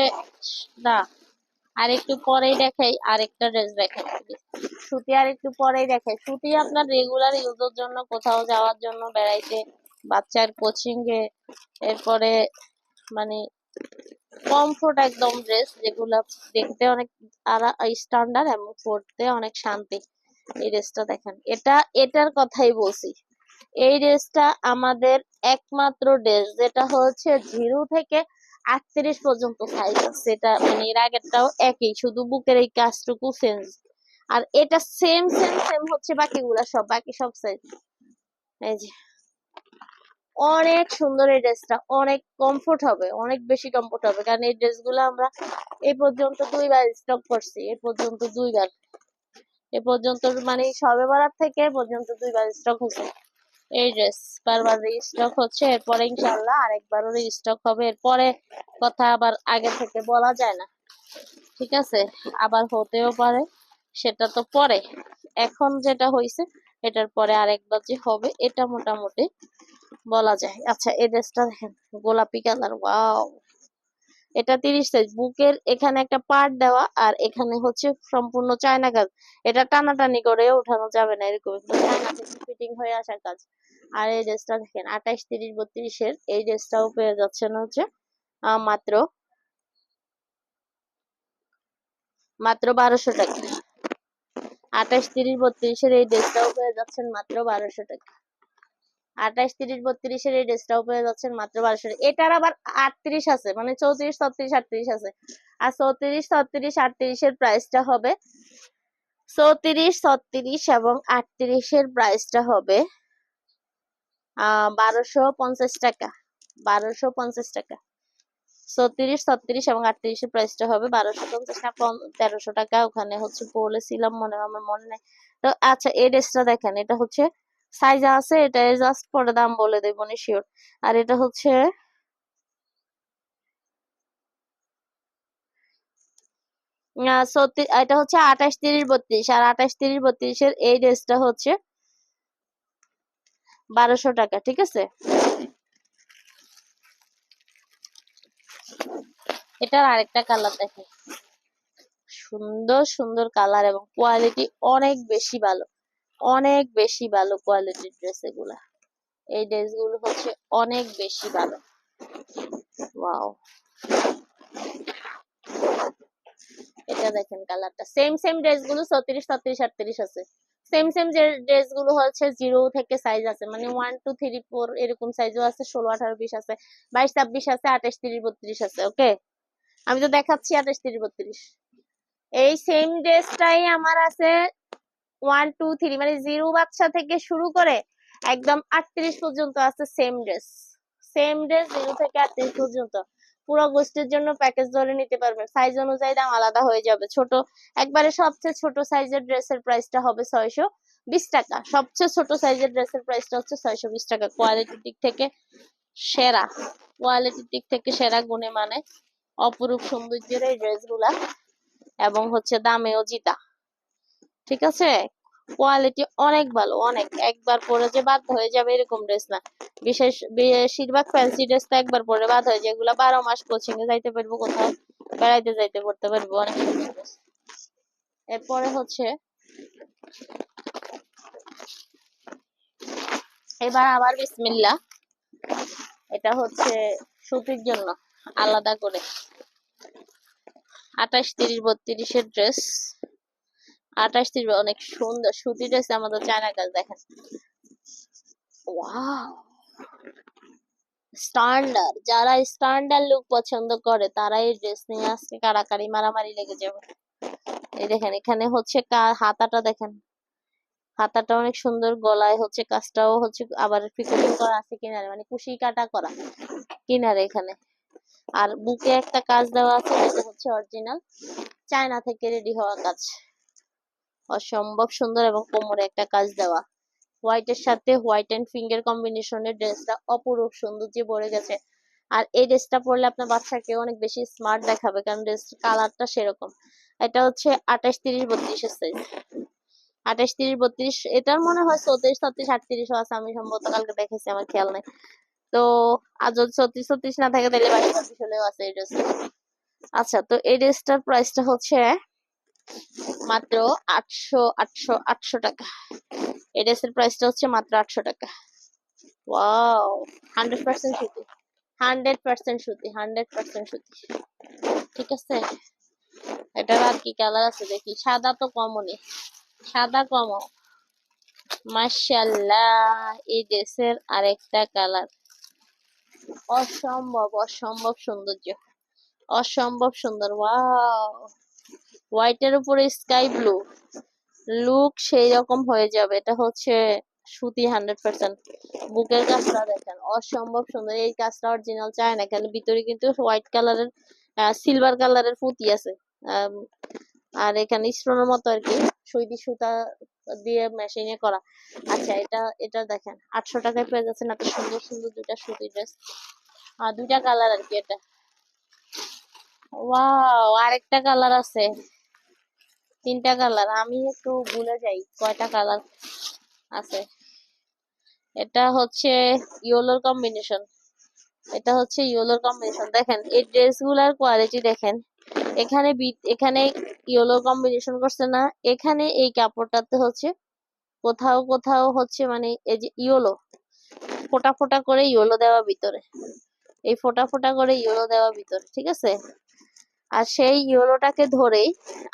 না, আর একটু পরেই দেখাই, আরেকটা ড্রেস দেখাই। সুতি আর একটু পরেই দেখাই। সুতি আপনার রেগুলার ইউজের জন্য, কোথাও যাওয়ার জন্য, বেড়াইতে, বাচ্চার কোচিং এ, এরপরে মানে কমফোর্ট একদম ড্রেস, যেগুলো দেখতে অনেক স্ট্যান্ডার্ড এবং পরতে অনেক শান্তি। এই ড্রেসটা দেখেন, এটার কথাই বলছি। এই ড্রেসটা আমাদের একমাত্র ড্রেস যেটা হচ্ছে 0 থেকে 38 পর্যন্ত সাইজ আছে। এটা মানে এর আগেরটাও একই, শুধু বুকের এই কাজটুকু চেঞ্জ। আর এটা সেম সেম সেম হচ্ছে বাকিগুলা সব, বাকি সব সাইজ। এই যে, অনেক সুন্দর এই ড্রেসটা, অনেক কমফোর্ট হবে, অনেক বেশি কমফোর্ট হবে, কারণ এই ড্রেসগুলো আমরা এই পর্যন্ত 2বার স্টক করছি, এই পর্যন্ত 2বার, এ পর্যন্ত মানে সবে বরাত থেকে এ পর্যন্ত 2বার স্টক হয়েছে এই ড্রেস। বারবার রিস্টক হচ্ছে, এরপরে ইনশাল্লাহ আরেকবারও রিস্টক হবে। এরপরে কথা আবার আগে থেকে বলা যায় না, ঠিক আছে, আবার হতেও পারে, সেটা তো পরে। এখন যেটা হয়েছে এটার পরে আরেকবার যে হবে, এটা মোটামুটি বলা যায়। আচ্ছা এই ড্রেসটা দেখেন, গোলাপি কালার, ওয়াও। এটা 30 সাইজ, বুকের এখানে একটা পার্ট দেওয়া আর এখানে হচ্ছে সম্পূর্ণ চায়না কাজ। এটা টানাটানি করে ওঠানো যাবে না, এরকম একটু চায়না থেকে ফিটিং হয়ে আসা কাজ। আর এই ড্রেসটা দেখেন 28, 30, 32 এর, এই ড্রেসটাও পেয়ে যাচ্ছেন হচ্ছে মাত্র মাত্র 1200 টাকা। 28, 30, 32 এর এই ড্রেসটাও পেয়ে যাচ্ছেন মাত্র 1200 টাকা। 28, 30, 32 এর এই ড্রেসটাও পেয়ে যাচ্ছেন মাত্র 1200 টাকা। এটার আবার 38 আছে, মানে 34, 36, 38 আছে। আর 34, 36, 38 এর প্রাইসটা হবে 34, 36 এবং 38 এর প্রাইসটা হবে 1250 টাকা। 1250 টাকা। 34, 36 এবং 38 এর প্রাইসটা হবে 1250 না 1300 টাকা, ওখানে হচ্ছে বলেছিলাম মনে হয়, আমার মনে নেই। তো আচ্ছা এই ড্রেসটা দেখেন, এটা হচ্ছে সাইজ আছে, এটা জাস্ট পরে দাম বলে দেবো নি শিওর। আর এটা হচ্ছে এটা হচ্ছে 28, 30, 32 আর 28, 30, 32 এর এই ড্রেসটা হচ্ছে 1200 টাকা, ঠিক আছে। এটার আরেকটা কালার দেখেন, সুন্দর সুন্দর কালার এবং কোয়ালিটি অনেক বেশি ভালো, অনেক বেশি ভালো কোয়ালিটির ড্রেস এগুলা। এই ড্রেসগুলো হচ্ছে অনেক বেশি ভালো, ওয়াও। এটা দেখেন কালারটা, সেম সেম ড্রেসগুলো 34, 36, 38 আছে। সেম সেম যে ড্রেসগুলো হচ্ছে 0 থেকে সাইজ আছে, মানে 1, 2, 3, 4 এরকম সাইজও আছে, 16, 18, 20 আছে, 22, 26 আছে, 28, 30, 32 আছে। ওকে, আমি তো দেখাচ্ছি 28, 30, 32। এই সেম ড্রেসটাই আমার আছে 1, 2, 3, মানে 0 বাচ্চা থেকে শুরু করে একদম 38 পর্যন্ত আছে সেম ড্রেস। সেম ড্রেস 0 থেকে 38 পর্যন্ত। পুরো গোষ্ঠীর জন্য প্যাকেজ ধরে নিতে পারবেন, সাইজ অনুযায়ী দাম আলাদা হয়ে যাবে। ছোট একবারে সবচেয়ে ছোট সাইজের ড্রেসের প্রাইসটা হবে 620 টাকা। সবচেয়ে ছোট সাইজের ড্রেসের প্রাইসটা হচ্ছে 620 টাকা। কোয়ালিটির দিক থেকে সেরা, কোয়ালিটির দিক থেকে সেরা, গুণে মানে অপরূপ সৌন্দর্যের এই ড্রেসগুলা, এবং হচ্ছে দামেও জিতা, ঠিক আছে। কোয়ালিটি অনেক ভালো, অনেক, একবার পরে যে বাদ হয়ে যাবে এরকম ড্রেস না। বেশিরভাগ ফ্যান্সি ড্রেস তো একবার পরে বাদ হয়ে যায়, এগুলা 12 মাস কোচিং এ যাইতে পারবো, কোথাও বেড়াইতে যাইতে পড়তে পারবো, অনেক সুন্দর ড্রেস। এরপরে হচ্ছে এবার আবার বিসমিল্লাহ, এটা হচ্ছে সুতির জন্য আলাদা করে 28, 30, 32 এর ড্রেস। 28, 30 অনেক সুন্দর সুতি ড্রেস, আমাদের চায়না কাজ দেখেন, ওয়াও। স্ট্যান্ডার্ড, যারা স্ট্যান্ডার্ড লুক পছন্দ করে তারা এই ড্রেস নিয়ে আজকে কাড়াকাড়ি মারামারি লেগে যাবে। এই দেখেন এখানে হচ্ছে হাতাটা দেখেন, হাতাটা অনেক সুন্দর, গলায় হচ্ছে কাজটাও হচ্ছে আবার ফিটিং করা আছে কিনারে, মানে কুশি কাটা করা কিনারে এখানে। আর বুকে একটা কাজ দেওয়া আছে, যেটা হচ্ছে অরিজিনাল চায়না থেকে রেডি হওয়া কাজ, অসম্ভব সুন্দর, এবং কোমরে একটা কাজ দেওয়া। হোয়াইটের সাথে হোয়াইট এন্ড ফিঙ্গার কম্বিনেশনের ড্রেসটা অপরূপ সৌন্দর্যে ভরে গেছে। আর এই ড্রেসটা পরলে আপনার বাচ্চাকে অনেক বেশি স্মার্ট দেখাবে, কারণ ড্রেস কালারটা সেরকম। এটা হচ্ছে 28, 30, 32 এর সাইজ। 28, 30, 32, এটার মনে হয় 34, 36, 38 আছে, আমি সম্ভবত কালকে দেখেছি, আমার খেয়াল নেই। তো আর যদি 34, 36 না থাকে তাহলে 22, 26 হলেও আছে এই ড্রেস। আচ্ছা, তো এই ড্রেসটার প্রাইসটা হচ্ছে মাত্র 800 টাকা। এই ড্রেসের প্রাইসটা হচ্ছে মাত্র 800 টাকা। ওয়াও, 100% সুতি, 100% সুতি, 100% সুতি, ঠিক আছে। এটার আর কি কালার আছে দেখি, সাদা তো কমনই, সাদা কমন, মাশাআল্লাহ। এই ড্রেসের আরেকটা কালার, অসম্ভব অসম্ভব সৌন্দর্য, অসম্ভব সুন্দর, ওয়াও। হোয়াইটের উপরে স্কাই ব্লু, লুক সেই রকম হয়ে যাবে। এটা হচ্ছে সুতি 100%। বুকের কাজটা দেখেন অসম্ভব সুন্দর, এই কাজটা অরিজিনাল চায় না, এখানে ভিতরে কিন্তু হোয়াইট কালারের সিলভার কালারের পুঁতি আছে। আর এখানে স্টোনের মতো আর কি, সুইদি সুতা দিয়ে মেশিনে করা। আচ্ছা, এটা এটা দেখেন 800 টাকায় পেয়ে যাচ্ছেন এত সুন্দর সুন্দর দুইটা সুতি ড্রেস, আর দুইটা কালার আর কি। এটা ওয়াও, আরেকটা কালার আছে, 3টা কালার, আমি একটু ভুলে যাই কয়টা কালার আছে। এটা হচ্ছে ইয়েলোর কম্বিনেশন, এটা হচ্ছে ইয়েলোর কম্বিনেশন। দেখেন এই ড্রেসগুলার কোয়ালিটি দেখেন, এখানে এখানে ইয়েলো কম্বিনেশন করছে না, এখানে এই কাপড়টাতে হচ্ছে কোথাও কোথাও হচ্ছে মানে এই যে ইয়েলো ফোটা ফোটা করে ইয়েলো দেওয়া ভিতরে, এই ফোটা ফোটা করে ইয়েলো দেওয়া ভিতরে, ঠিক আছে। আর সেই ইয়েলোটাকে ধরেই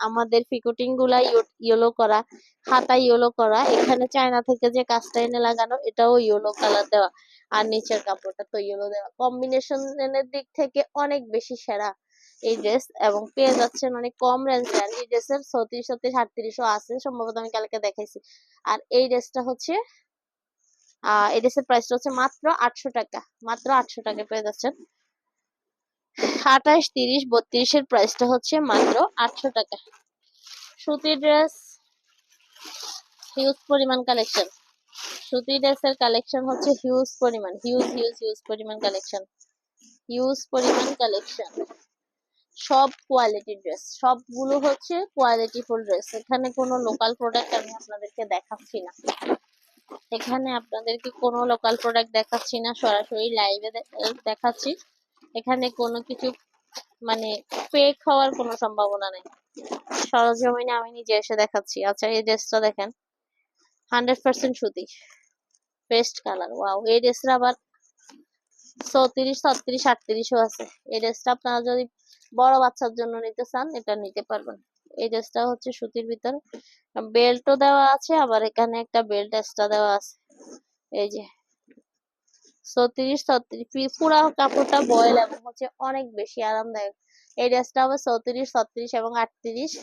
আমাদের ফিকুটিং গুলা ইয়েলো করা, হাতা ইয়েলো করা, এখানে চায়না থেকে যে কাজটা এনে লাগানো এটাও ইয়েলো কালার দেওয়া, আর নিচের কাপড়টা তো ইয়েলো দেওয়া। কম্বিনেশনের দিক থেকে অনেক বেশি সেরা এই ড্রেস, এবং পেয়ে যাচ্ছেন অনেক কম রেঞ্জে। আর এই ড্রেসের 36, 37, 38ও আছে সম্ভবত, আমি কালকে দেখাইছি। আর এই ড্রেসটা হচ্ছে এই ড্রেসের প্রাইসটা হচ্ছে মাত্র 800 টাকা, মাত্র 800 টাকা পেয়ে যাচ্ছেন। 28, 30, 32 এর প্রাইসটা হচ্ছে মাত্র 800 টাকা। সুতির ড্রেস হিউজ পরিমাণ কালেকশন, সুতি ড্রেসের কালেকশন হচ্ছে হিউজ পরিমাণ, হিউজ পরিমাণ কালেকশন, হিউজ পরিমাণ কালেকশন। সব কোয়ালিটির ড্রেস, সবগুলো হচ্ছে কোয়ালিটিফুল ড্রেস। এখানে কোনো লোকাল প্রোডাক্ট আমি আপনাদেরকে দেখাচ্ছি না, এখানে আপনাদেরকে কোনো লোকাল প্রোডাক্ট দেখাচ্ছি না, সরাসরি লাইভে দেখাচ্ছি। এখানে কোনো কিছু মানে ফেক হওয়ার কোনো সম্ভাবনা নেই, সরজমিনে আমি নিজে এসে দেখাচ্ছি। আচ্ছা এই ড্রেসটা দেখেন, 100% সুতি, পেস্ট কালার, ওয়াও। এই ড্রেসটা আবার 34, 36, 38ও আছে। এই ড্রেসটা আপনারা যদি বড় বাচ্চার জন্য নিতে চান এটা নিতে পারবেন। এই ড্রেসটা হচ্ছে সুতির ভিতর, বেল্টও দেওয়া আছে, আবার এখানে একটা বেল্ট এক্সট্রা দেওয়া আছে। এই যে 34, 36 পুরা কাপড়টা বয়েল এবং হচ্ছে অনেক বেশি আরামদায়ক। এই ড্রেসটা হবে 34, 36 এবং 38।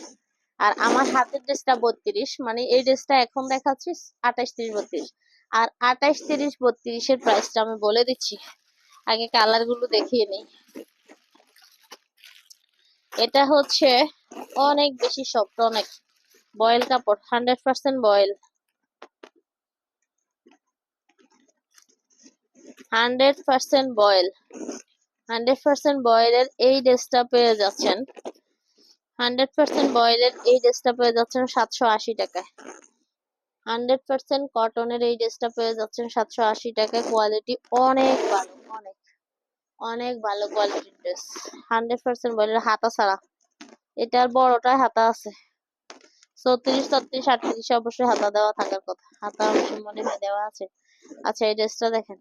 আর আমার হাতের ড্রেসটা 32, মানে এই ড্রেসটা এখন দেখাচ্ছি 28, 30, 32। আর 28, 30, 32 এর প্রাইসটা আমি বলে দিচ্ছি, আগে কালার গুলো দেখিয়ে নেই। এটা হচ্ছে অনেক বেশি সফট, অনেক বয়েল কাপড়, 100% বয়েল, 100% বয়েল, 100% বয়েলের এই ড্রেসটা পেয়ে যাচ্ছেন, 100% বয়েলের এই ড্রেসটা পেয়ে যাচ্ছেন 780 টাকায়। 100% কটনের এই ড্রেসটা পেয়ে যাচ্ছেন 780 টাকায়। কোয়ালিটি অনেক ভালো, অনেক অনেক ভালো কোয়ালিটির ড্রেস, 100% বয়েলের, হাতা ছাড়া। এটার বড়টায় হাতা আছে, 34, 36, 38 অবশ্যই হাতা দেওয়া থাকার কথা, হাতা অবশ্যই মনে হয় দেওয়া আছে। আচ্ছা এই ড্রেসটা দেখেন,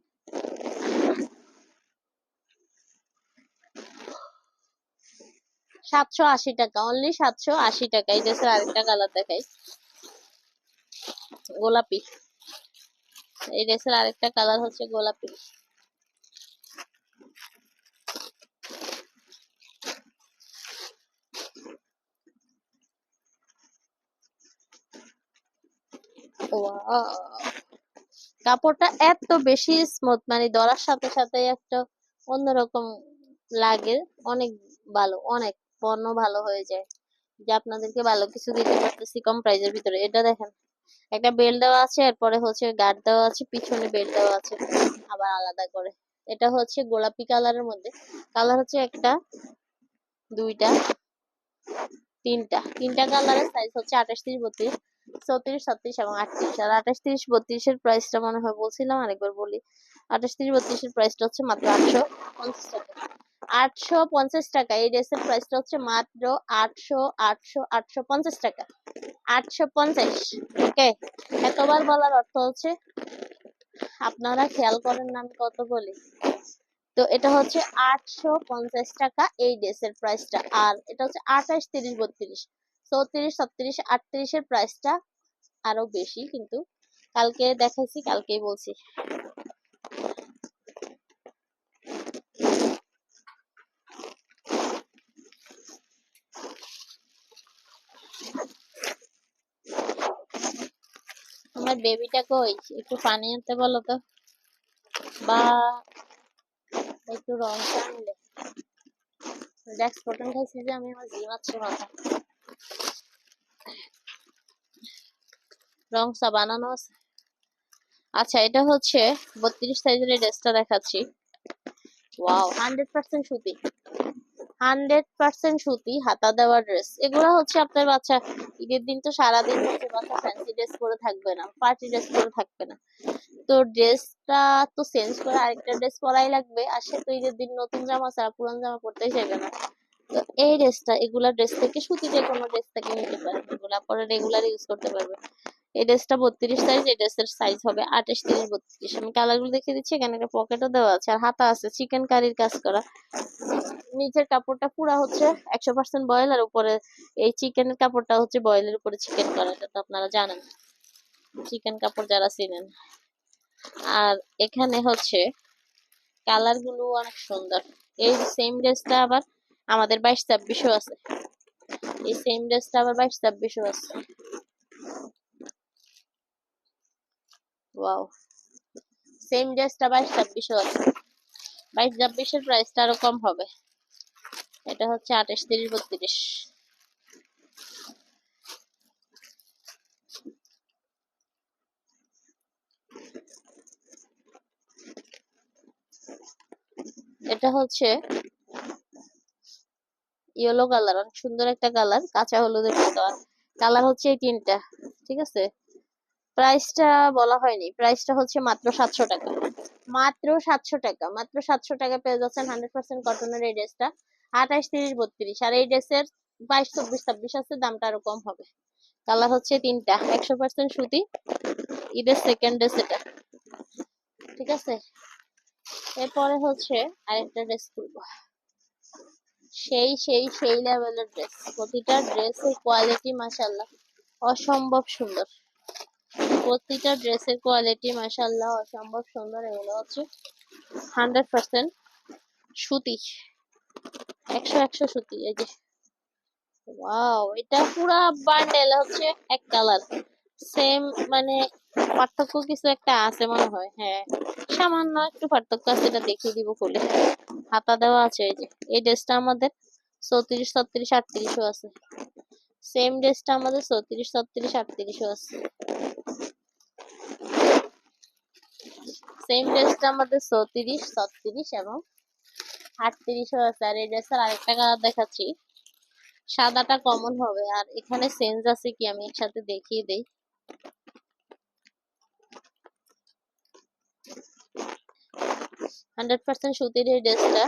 780 টাকা, অনলি 780 টাকা। এই ড্রেসের আরেকটা কালার দেখাই, গোলাপি। এই ড্রেসের আরেকটা কালার হচ্ছে গোলাপি। ওয়াও, কাপড়টা এত বেশি স্মুথ, মানে ধরার সাথে সাথে একটা অন্যরকম লাগে, অনেক ভালো, অনেক পণ্য ভালো হয়ে যায়, যে আপনাদেরকে ভালো কিছু দিতে পারতেছি কম প্রাইজের ভিতরে। এটা দেখেন, একটা বেল্ট দেওয়া আছে, এরপরে হচ্ছে গার্ড দেওয়া আছে, পিছনে বেল্ট দেওয়া আছে আবার আলাদা করে। এটা হচ্ছে গোলাপি কালারের মধ্যে, কালার হচ্ছে একটা, দুইটা, তিনটা কালারের, সাইজ হচ্ছে 28, 30, 32, 34, 37 এবং 38। আর 28, 30, 32 এর প্রাইসটা মনে হয় বলছিলাম, আরেকবার বলি। 28, 30, 32 এর প্রাইসটা হচ্ছে মাত্র 850 টাকা, 850 টাকা। এই ড্রেসের প্রাইসটা হচ্ছে মাত্র 850 টাকা, 850। ওকে, এতবার বলার অর্থ হচ্ছে আপনারা খেয়াল করেন না আমি কত বলি। তো এটা হচ্ছে 850 টাকা এই ড্রেসের প্রাইসটা। আর এটা হচ্ছে 28, 30, 32, 34, 37, 38 এর প্রাইসটা আরো বেশি, কিন্তু কালকে দেখাইছি, কালকেই বলছি। আমার বেবিটা কই, একটু পানি আনতে বলো তো, বা একটু রং আনলে। ডেক্স কটন খাইছি যে আমি, আমার জিমাচ্ছে মাথা, রং চা বানানো আছে। আচ্ছা এটা হচ্ছে 32 সাইজের এই ড্রেসটা দেখাচ্ছি, ওয়াও, 100% সুতি, 100% সুতি, হাতা দেওয়া ড্রেস। এগুলো হচ্ছে আপনার বাচ্চা ঈদের দিন তো সারাদিন হচ্ছে বাচ্চা ফ্যান্সি ড্রেস পরে থাকবে না, পার্টি ড্রেস পরে থাকবে না। তো ড্রেসটা তো চেঞ্জ করে আরেকটা ড্রেস পরাই লাগবে, আর সে তো ঈদের দিন নতুন জামা ছাড়া পুরান জামা পরতেই চাইবে না। তো এই ড্রেসটা, এগুলা ড্রেস থেকে সুতি যে কোনো ড্রেস থেকে নিতে পারবে, এগুলা পরে রেগুলার ইউজ করতে পারবে। এই ড্রেসটা 32 সাইজ, এই ড্রেসের সাইজ হবে 28, 30, 32। আমি কালারগুলো দেখিয়ে দিচ্ছি, এখানে একটা পকেটও দেওয়া আছে আর হাতা আছে চিকেন কারির কাজ করা। নিচের কাপড়টা পুরা হচ্ছে 100% বয়েল, আর উপরে এই চিকেনের কাপড়টা হচ্ছে বয়েলের উপরে চিকেন করা, এটা তো আপনারা জানেন, চিকেন কাপড় যারা চিনেন। আর এখানে হচ্ছে কালার গুলো অনেক সুন্দর। এই সেম ড্রেসটা আবার আমাদের 22-26 আছে, এই সেম ড্রেসটা আবার 22-26 আছে। ওয়াও, সেম ড্রেসটা 22-26 আছে। 22-26 এর প্রাইসটা আরো কম হবে, এটা হচ্ছে 28, 30, 32। এটা হচ্ছে ইয়েলো কালার, অনেক সুন্দর একটা কালার, কাঁচা হলুদের মতো। আর কালার হচ্ছে এই তিনটা, ঠিক আছে। প্রাইসটা বলা হয়নি, প্রাইসটা হচ্ছে মাত্র 700 টাকা, মাত্র 700 টাকা, মাত্র 700 টাকা পেয়ে যাচ্ছেন 100% কটনের এই ড্রেসটা। 28, 30, 32। আর এই ড্রেসের 22, 24, 26 আছে, দামটা আরো কম হবে। কালার হচ্ছে তিনটা, 100% সুতি, ঈদের সেকেন্ড ড্রেস এটা, ঠিক আছে। এরপরে হচ্ছে আরেকটা ড্রেস খুলবো, সেই সেই সেই লেভেলের ড্রেস, প্রতিটা ড্রেসের কোয়ালিটি মাশাআল্লাহ অসম্ভব সুন্দর, প্রতিটা ড্রেসের কোয়ালিটি মাশাআল্লাহ অসম্ভব সুন্দর। এগুলো হচ্ছে 100% সুতি, 100 সুতি। এই যে ওয়াও, এটা পুরা বান্ডেল হচ্ছে এক কালার সেম, মানে পার্থক্য কিছু একটা আছে মনে হয়, হ্যাঁ সামান্য একটু পার্থক্য আছে, এটা দেখিয়ে দিব খুলে। হাতা দেওয়া আছে। এই যে এই ড্রেসটা আমাদের 34, 36, 38 আছে, সেম ড্রেসটা আমাদের 34, 36, 38 আছে, সেম ড্রেসটা আমাদের 34, 36 এবং 38 আছে। আর এই ড্রেসের আরেকটা কালার দেখাচ্ছি, সাদাটা কমন হবে। আর এখানে চেঞ্জ আছে কি আমি একসাথে দেখিয়ে দেই। 100% সুতির এই ড্রেসটা,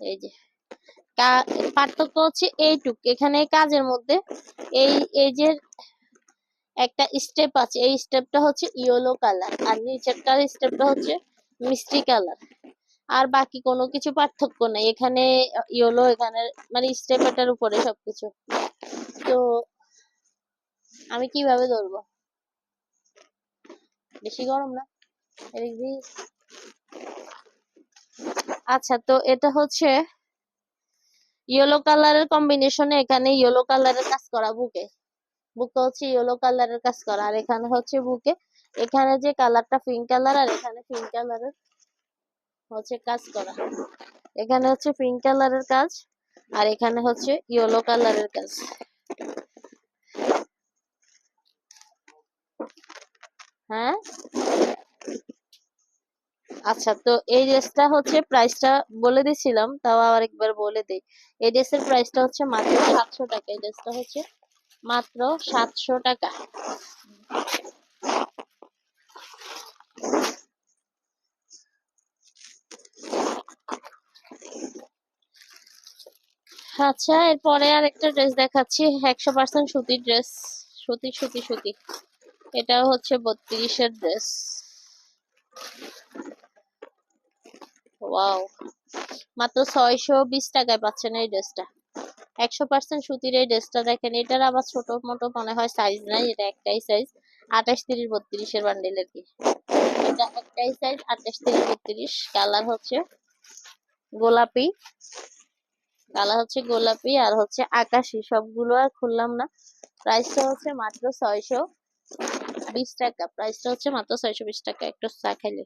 এই যে পার্থক্য হচ্ছে এইটুক, এখানে কাজের মধ্যে এই এই যে একটা স্টেপ আছে, এই স্টেপটা হচ্ছে ইয়েলো কালার, আর নিচেরটার স্টেপটা হচ্ছে মিষ্টি কালার। আর বাকি কোনো কিছু পার্থক্য নেই এখানে, ইয়েলো এখানে, মানে স্টেপ এটার উপরে সবকিছু। তো আমি কিভাবে ধরবো, বেশি গরম না এদিক দিয়ে? আচ্ছা, তো এটা হচ্ছে ইয়েলো কালারের কম্বিনেশনে, এখানে ইয়েলো কালারের কাজ করা বুকে, বুকে হচ্ছে ইয়েলো কালারের কাজ করা, আর এখানে হচ্ছে বুকে, এখানে যে কালারটা পিঙ্ক কালার, আর এখানে পিঙ্ক কালারের হচ্ছে কাজ করা, এখানে হচ্ছে পিঙ্ক কালারের কাজ, আর এখানে হচ্ছে ইয়েলো কালারের কাজ। হ্যাঁ, আচ্ছা, তো এই ড্রেসটা হচ্ছে প্রাইসটা বলে দিছিলাম, তাও আবার একবার বলে দিই। এই ড্রেসের প্রাইসটা হচ্ছে মাত্র 700 টাকা, এই ড্রেসটা হচ্ছে মাত্র 700 টাকা। আচ্ছা, এরপরে আর একটা ড্রেস দেখাচ্ছি, 100% সুতির ড্রেস, সুতি সুতি সুতি। এটাও হচ্ছে 32-এর ড্রেস। ওয়াও, মাত্র 620 টাকায় পাচ্ছেন এই ড্রেসটা। 100% সুতির এই ড্রেসটা দেখেন, এটার আবার ছোট মোটো মনে হয় সাইজ নাই, এটা একটাই সাইজ, 28, 30, 32-এর বান্ডেল আর কি। এটা একটাই সাইজ, 28, 30, 32। কালার হচ্ছে গোলাপি, কালার হচ্ছে গোলাপি আর হচ্ছে আকাশি, সবগুলো আর খুললাম না। প্রাইসটা হচ্ছে মাত্র 620 টাকা, প্রাইসটা হচ্ছে মাত্র 620 টাকা, একটু চা খাইলে।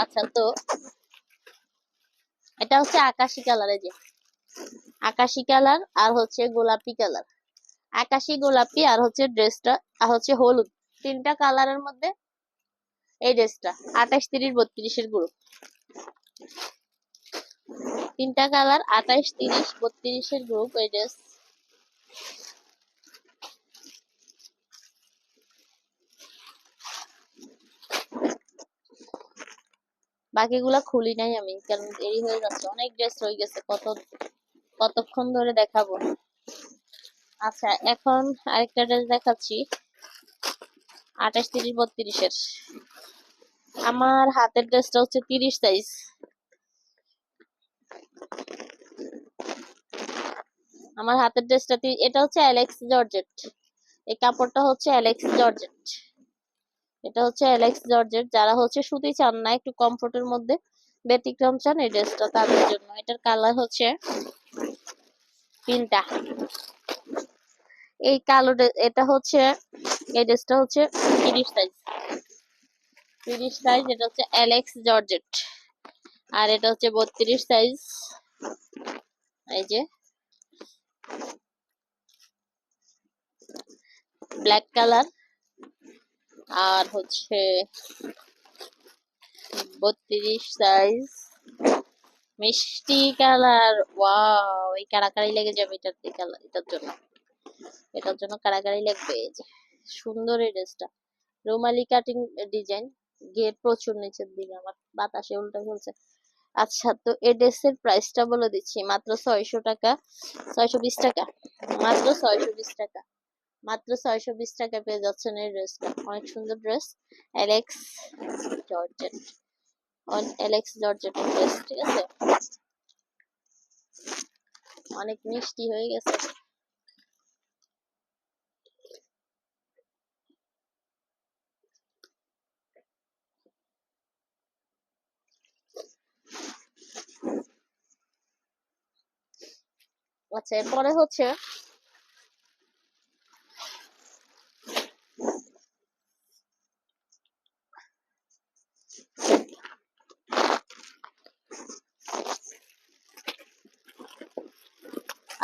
আচ্ছা, তো এটা হচ্ছে আকাশি কালার, এই যে আকাশি কালার আর হচ্ছে গোলাপি কালার, আকাশি গোলাপি আর হচ্ছে ড্রেসটা আর হচ্ছে হলুদ, তিনটা কালারের মধ্যে এই ড্রেসটা 28, 30, 32 গ্রুপ, তিনটা কালার 28, 30, 32 গ্রুপ এই ড্রেস। বাকিগুলা খুলি নাই আমি, কারণ দেরি হয়ে যাচ্ছে, অনেক ড্রেস রয়ে গেছে, কতক্ষণ ধরে দেখাবো। আচ্ছা, এখন আরেকটা ড্রেস দেখাচ্ছি 28, 30, 32-এর। আমার হাতের ড্রেসটা হচ্ছে 30 সাইজ। আমার হাতের ড্রেসটা এটা হচ্ছে অ্যালেক্স জর্জেট, এই কাপড়টা হচ্ছে অ্যালেক্স জর্জেট, এটা হচ্ছে অ্যালেক্স জর্জেট। যারা হচ্ছে সুতি চান না, একটু কমফোর্টের মধ্যে ব্যতিক্রম চান, এই ড্রেসটা তাদের জন্য। এটার কালার হচ্ছে তিনটা, এই কালো এটা হচ্ছে, এই ড্রেসটা হচ্ছে 30 সাইজ, 30 সাইজ। এটা হচ্ছে অ্যালেক্স জর্জেট। আর এটা হচ্ছে 32 সাইজ, এই যে ব্ল্যাক কালার। আর হচ্ছে 32 সাইজ মিষ্টি কালার। ওয়াও, এই কারাকারি লেগে যাবে এটার জন্য কারাকারি লাগবে। এই যে সুন্দর এই ড্রেসটা, রুমালি কাটিং ডিজাইন, গেট প্রচুর নিচের দিকে, আমার বাতাসে উল্টা চলছে। আচ্ছা, তো এই ড্রেসের প্রাইসটা বলে দিচ্ছি, মাত্র 600 টাকা, 620 টাকা, মাত্র 620 টাকা, মাত্র 620 টাকা পেয়ে যাচ্ছেন এই ড্রেসটা। অনেক সুন্দর ড্রেস, অ্যালেক্স জর্জেট, অ্যালেক্স জর্জেটের ড্রেস, ঠিক আছে, অনেক মিষ্টি হয়ে গেছে। আচ্ছা, এরপরে হচ্ছে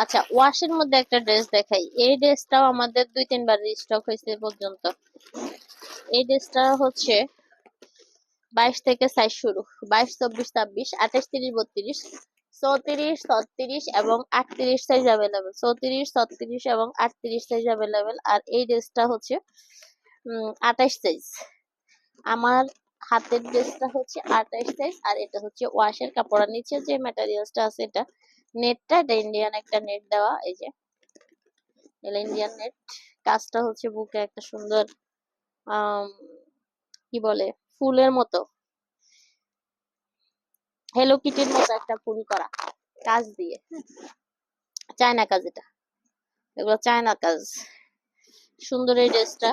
আচ্ছা, ওয়াশের মধ্যে একটা ড্রেস দেখাই। এই ড্রেসটাও আমাদের 2-3 বার রিস্টক হয়েছে পর্যন্ত। এই ড্রেসটা হচ্ছে 22 থেকে সাইজ শুরু, 22, 24, 26, 28, 30, 32, 34, 36 এবং 38 সাইজ অ্যাভেলেবেল, 34, 36 এবং 38 সাইজ অ্যাভেলেবেল। আর এই ড্রেসটা হচ্ছে 28 সাইজ। আমার হাতের ড্রেসটা হচ্ছে 28 সাইজ। আর এটা হচ্ছে ওয়াশের কাপড়ের নিচে যে ম্যাটেরিয়ালসটা আছে, এটা নেটটা, এটা ইন্ডিয়ান একটা নেট দেওয়া, এই যে ইন্ডিয়ান নেট। কাজটা হচ্ছে বুকে একটা সুন্দর কি বলে, ফুলের মতো, হেলো কিটির মতো একটা ফুল করা কাজ দিয়ে, চায়না কাজ, এগুলো চায়না কাজ। সুন্দর এই ড্রেসটা,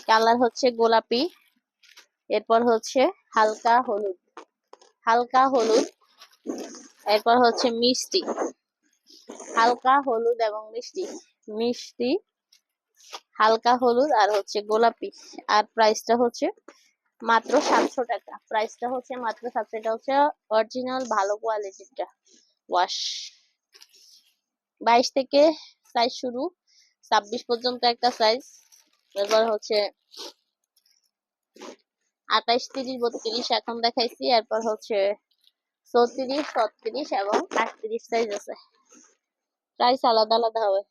কালার হচ্ছে গোলাপি, এরপর হচ্ছে হালকা হলুদ, হালকা হলুদ, এরপর হচ্ছে মিষ্টি, হালকা হলুদ এবং মিষ্টি, মিষ্টি, হালকা হলুদ আর হচ্ছে গোলাপি। আর প্রাইসটা হচ্ছে মাত্র 700 টাকা, প্রাইসটা হচ্ছে মাত্র 700। এটা হচ্ছে অরিজিনাল ভালো কোয়ালিটিটা ওয়াশ। 22 থেকে সাইজ শুরু, 26 পর্যন্ত একটা সাইজ, এরপর হচ্ছে 28, 30, 32 এখন দেখাইছি, এরপর হচ্ছে 34, 36 এবং 38 সাইজ আছে। প্রাইস আলাদা আলাদা হবে।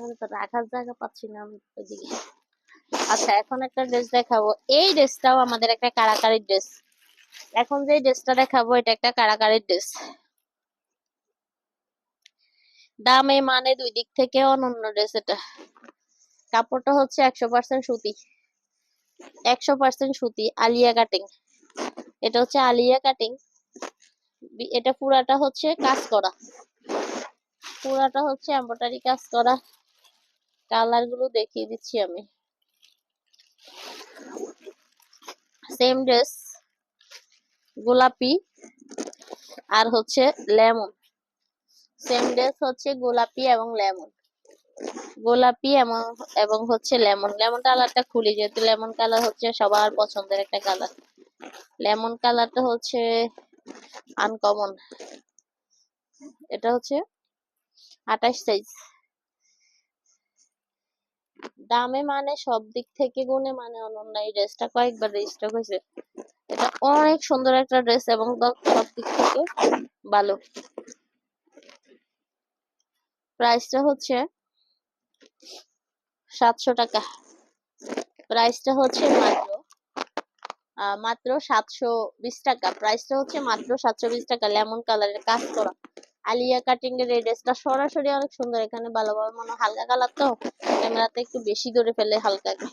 আমি তো রাখার জায়গা পাচ্ছি না আমি ওইদিকে। আচ্ছা, এখন একটা ড্রেস দেখাবো। এই ড্রেসটাও আমাদের একটা কারাকারি ড্রেস। এখন যে ড্রেসটা দেখাবো এটা একটা কারাকারি ড্রেস, দামে মানে দুই দিক থেকে অনন্য ড্রেস। এটা কাপড়টা হচ্ছে 100% সুতি, 100% সুতি, আলিয়া কাটিং। এটা হচ্ছে আলিয়া কাটিং, এটা পুরাটা হচ্ছে কাজ করা, পুরাটা হচ্ছে এমব্রয়ডারি কাজ করা। কালার গুলো দেখিয়ে দিচ্ছি আমি। সেম ড্রেস, গোলাপি আর হচ্ছে লেমন, সেম ড্রেস হচ্ছে গোলাপি এবং লেমন। গোলাপি এবং এবং হচ্ছে লেমন। লেমন কালারটা খুলি, যেহেতু লেমন কালার হচ্ছে সবার পছন্দের একটা কালার। লেমন কালারটা হচ্ছে আনকমন। এটা হচ্ছে 28 সাইজ। দামে মানে সব দিক থেকে গুণে মানে অনন্য। এই ড্রেসটা কয়েকবার রিস্টক হয়েছে। এটা অনেক সুন্দর একটা ড্রেস এবং সব দিক থেকে ভালো। প্রাইসটা হচ্ছে 700 টাকা। প্রাইসটা হচ্ছে মাত্র 720 টাকা। প্রাইসটা হচ্ছে মাত্র 720 টাকা। লেমন কালারের কাজ করা আলিয়া কাটিং এর এই ড্রেসটা সরাসরি অনেক সুন্দর। এখানে ভালোভাবে মনে হালকা কালার তো ক্যামেরাতে একটু বেশি করে ফেলে হালকাকে,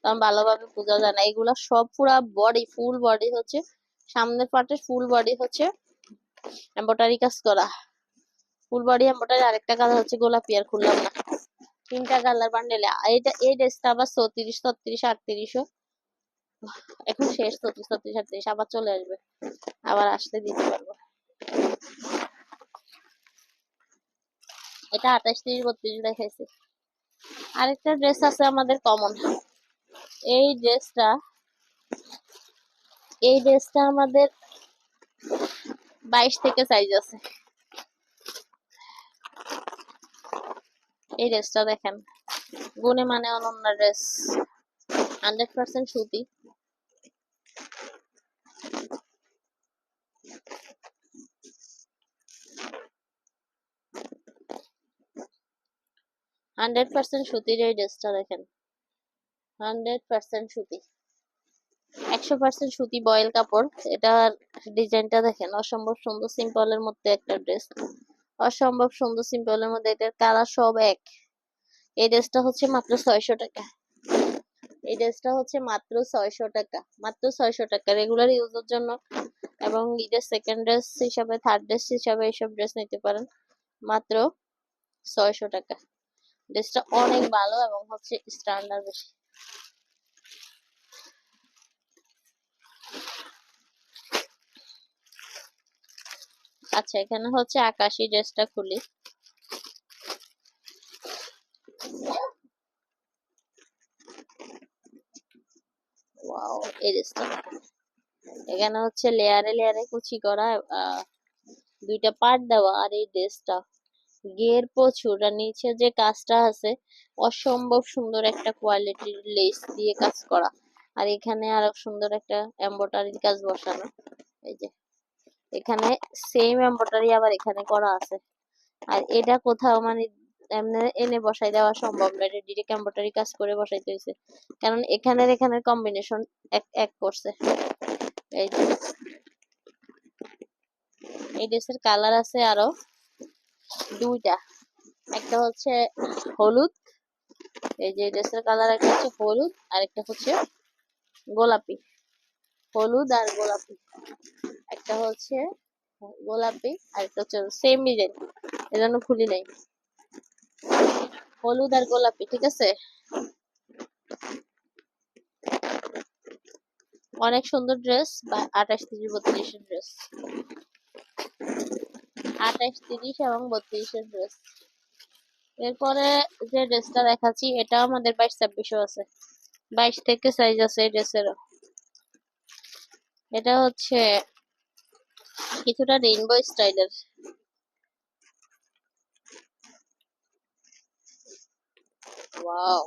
কারণ ভালোভাবে বোঝা যায় না। এগুলা সব পুরা বডি, ফুল বডি হচ্ছে, সামনের পার্টের ফুল বডি হচ্ছে এমব্রয়ডারি কাজ করা। Full body embroidery. আরেকটা কালার হচ্ছে গোলাপি, আর খুললাম না। 3টা কালার বান্ডেলে। এই ড্রেসটা আবার 34, 36, 38 এখন শেষ। 34, 36, 38 আবার চলে আসবে, আবার আসলে দিতে পারবো। এটা 28, 30, 32 দেখাইছে। আরেকটা ড্রেস আছে আমাদের কমন। এই ড্রেসটা আমাদের 22 থেকে সাইজ আছে। এই ড্রেসটা দেখেন, গুণে মানে অনন্য ড্রেস। 100% সুতি। সুতির এই ড্রেসটা দেখেন, 100% সুতি, 100% সুতি বয়েল কাপড়। এটার ডিজাইনটা দেখেন, অসম্ভব সুন্দর। সিম্পলের মধ্যে একটা ড্রেস, অসম্ভব সুন্দর সিম্পলের মধ্যে। এটার কালার সব এক। এই ড্রেসটা হচ্ছে মাত্র 600 টাকা। এই ড্রেসটা হচ্ছে মাত্র 600 টাকা। মাত্র 600 টাকা রেগুলার ইউজের জন্য, এবং ঈদের সেকেন্ড ড্রেস হিসাবে, থার্ড ড্রেস হিসাবে এইসব ড্রেস নিতে পারেন। মাত্র 600 টাকা। ড্রেসটা অনেক ভালো এবং হচ্ছে স্ট্যান্ডার্ড বেশি। আচ্ছা, এখানে হচ্ছে আকাশি ড্রেসটা খুলি। ওয়াও, এই ড্রেসটা এখানে হচ্ছে লেয়ারে লেয়ারে কুচি করা, 2টা পার্ট দেওয়া। আর এই ড্রেসটা গের প্রচুর, আর নিচে যে কাজটা আছে অসম্ভব সুন্দর একটা কোয়ালিটির লেস দিয়ে কাজ করা। আর এখানে আরো সুন্দর একটা এমব্রয়ডারির কাজ বসানো। এই যে এখানে সেম এমব্রয়ডারি আবার এখানে করা আছে। আর এটা কোথাও মানে এমনি এনে বসাই দেওয়া সম্ভব না, এটা ডিরেক্ট এমব্রয়ডারি কাজ করে বসাইতে হয়েছে, কারণ এখানের কম্বিনেশন এক এক করছে। এই যে এই ড্রেসের কালার আছে আরো 2টা। একটা হচ্ছে হলুদ, এই যে ড্রেসের কালার একটা হচ্ছে হলুদ, আর একটা হচ্ছে গোলাপি। হলুদ আর গোলাপি। একটা হচ্ছে গোলাপি আর একটা হচ্ছে সেম ডিজাইন, এজন্য খুলি নাই। হলুদ আর গোলাপি, ঠিক আছে। অনেক সুন্দর ড্রেস। 28, 30, 32 এর ড্রেস। 28, 30 এবং 32 এর ড্রেস। এরপরে যে ড্রেসটা দেখাচ্ছি এটা আমাদের 22, 26 আছে। 22 থেকে সাইজ আছে এই ড্রেসেরও। এটা হচ্ছে কিছুটা রেইনবো স্টাইলের। ওয়াও,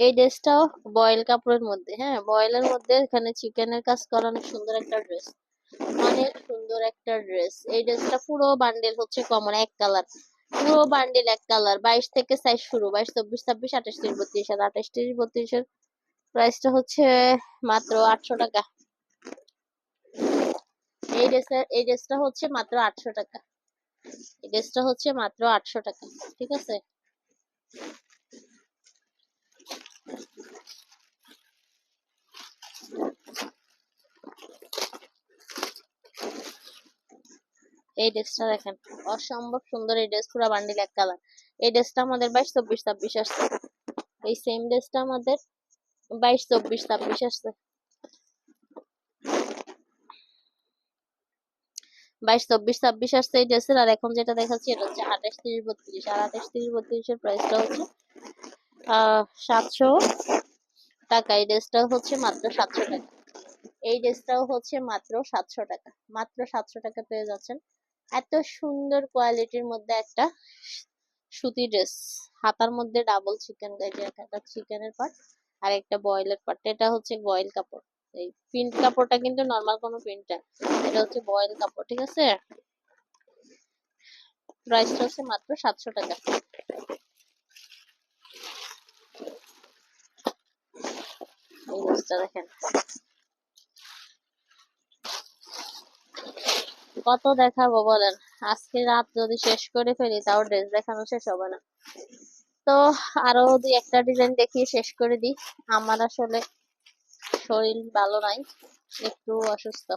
এই ড্রেসটাও বয়েল কাপড়ের মধ্যে। হ্যাঁ, বয়েলের মধ্যে এখানে চিকেনের কাজ করা, অনেক সুন্দর একটা ড্রেস। অনেক সুন্দর একটা ড্রেস। এই ড্রেসটা পুরো বান্ডেল হচ্ছে কমন এক কালার। পুরো বান্ডেল এক কালার। 22 থেকে সাইজ শুরু। 22, 24, 26, 28, 30, 32। আর 28, 30, 32 এর প্রাইসটা হচ্ছে মাত্র 800 টাকা। এই ড্রেসটা হচ্ছে মাত্র 800 টাকা। এই ড্রেসটা হচ্ছে মাত্র 800 টাকা। ঠিক আছে। এই ড্রেসটা দেখেন, অসম্ভব সুন্দর। এই ড্রেস পুরো বান্ডিল এক কালার। এই ড্রেসটা আমাদের 22, 24, 26 আসছে। এই সেম ড্রেসটা আমাদের 22, 24, 26 আসছে। 22, 24, 26 আসছে এই ড্রেসের। আর এখন যেটা দেখাচ্ছি এটা হচ্ছে 28, 30, 32। আর 28, 30, 32 এর প্রাইসটা হচ্ছে 700 টাকা। এই ড্রেসটাও হচ্ছে মাত্র 700 টাকা। এই ড্রেসটাও হচ্ছে মাত্র 700 টাকা। মাত্র 700 টাকা পেয়ে যাচ্ছেন এত সুন্দর কোয়ালিটির মধ্যে একটা সুতি ড্রেস। হাতার মধ্যে ডাবল চিকেন, এই যে একটা চিকেনের পার্ট আর একটা বয়েলের পার্ট। এটা হচ্ছে বয়েল কাপড়। এই প্রিন্ট কাপড়টা কিন্তু নরমাল কোনো প্রিন্ট না, এটা হচ্ছে বয়েল কাপড়, ঠিক আছে। প্রাইসটা হচ্ছে মাত্র 700 টাকা। এই ড্রেসটা দেখেন কত দেখাবো বলেন। আজকে রাত যদি শেষ করে ফেলি তাও ড্রেস দেখানো শেষ হবে না। তো আরো দুই একটা ডিজাইন দেখিয়ে শেষ করে দিই। আমার আসলে শরীর ভালো নাই, একটু অসুস্থ।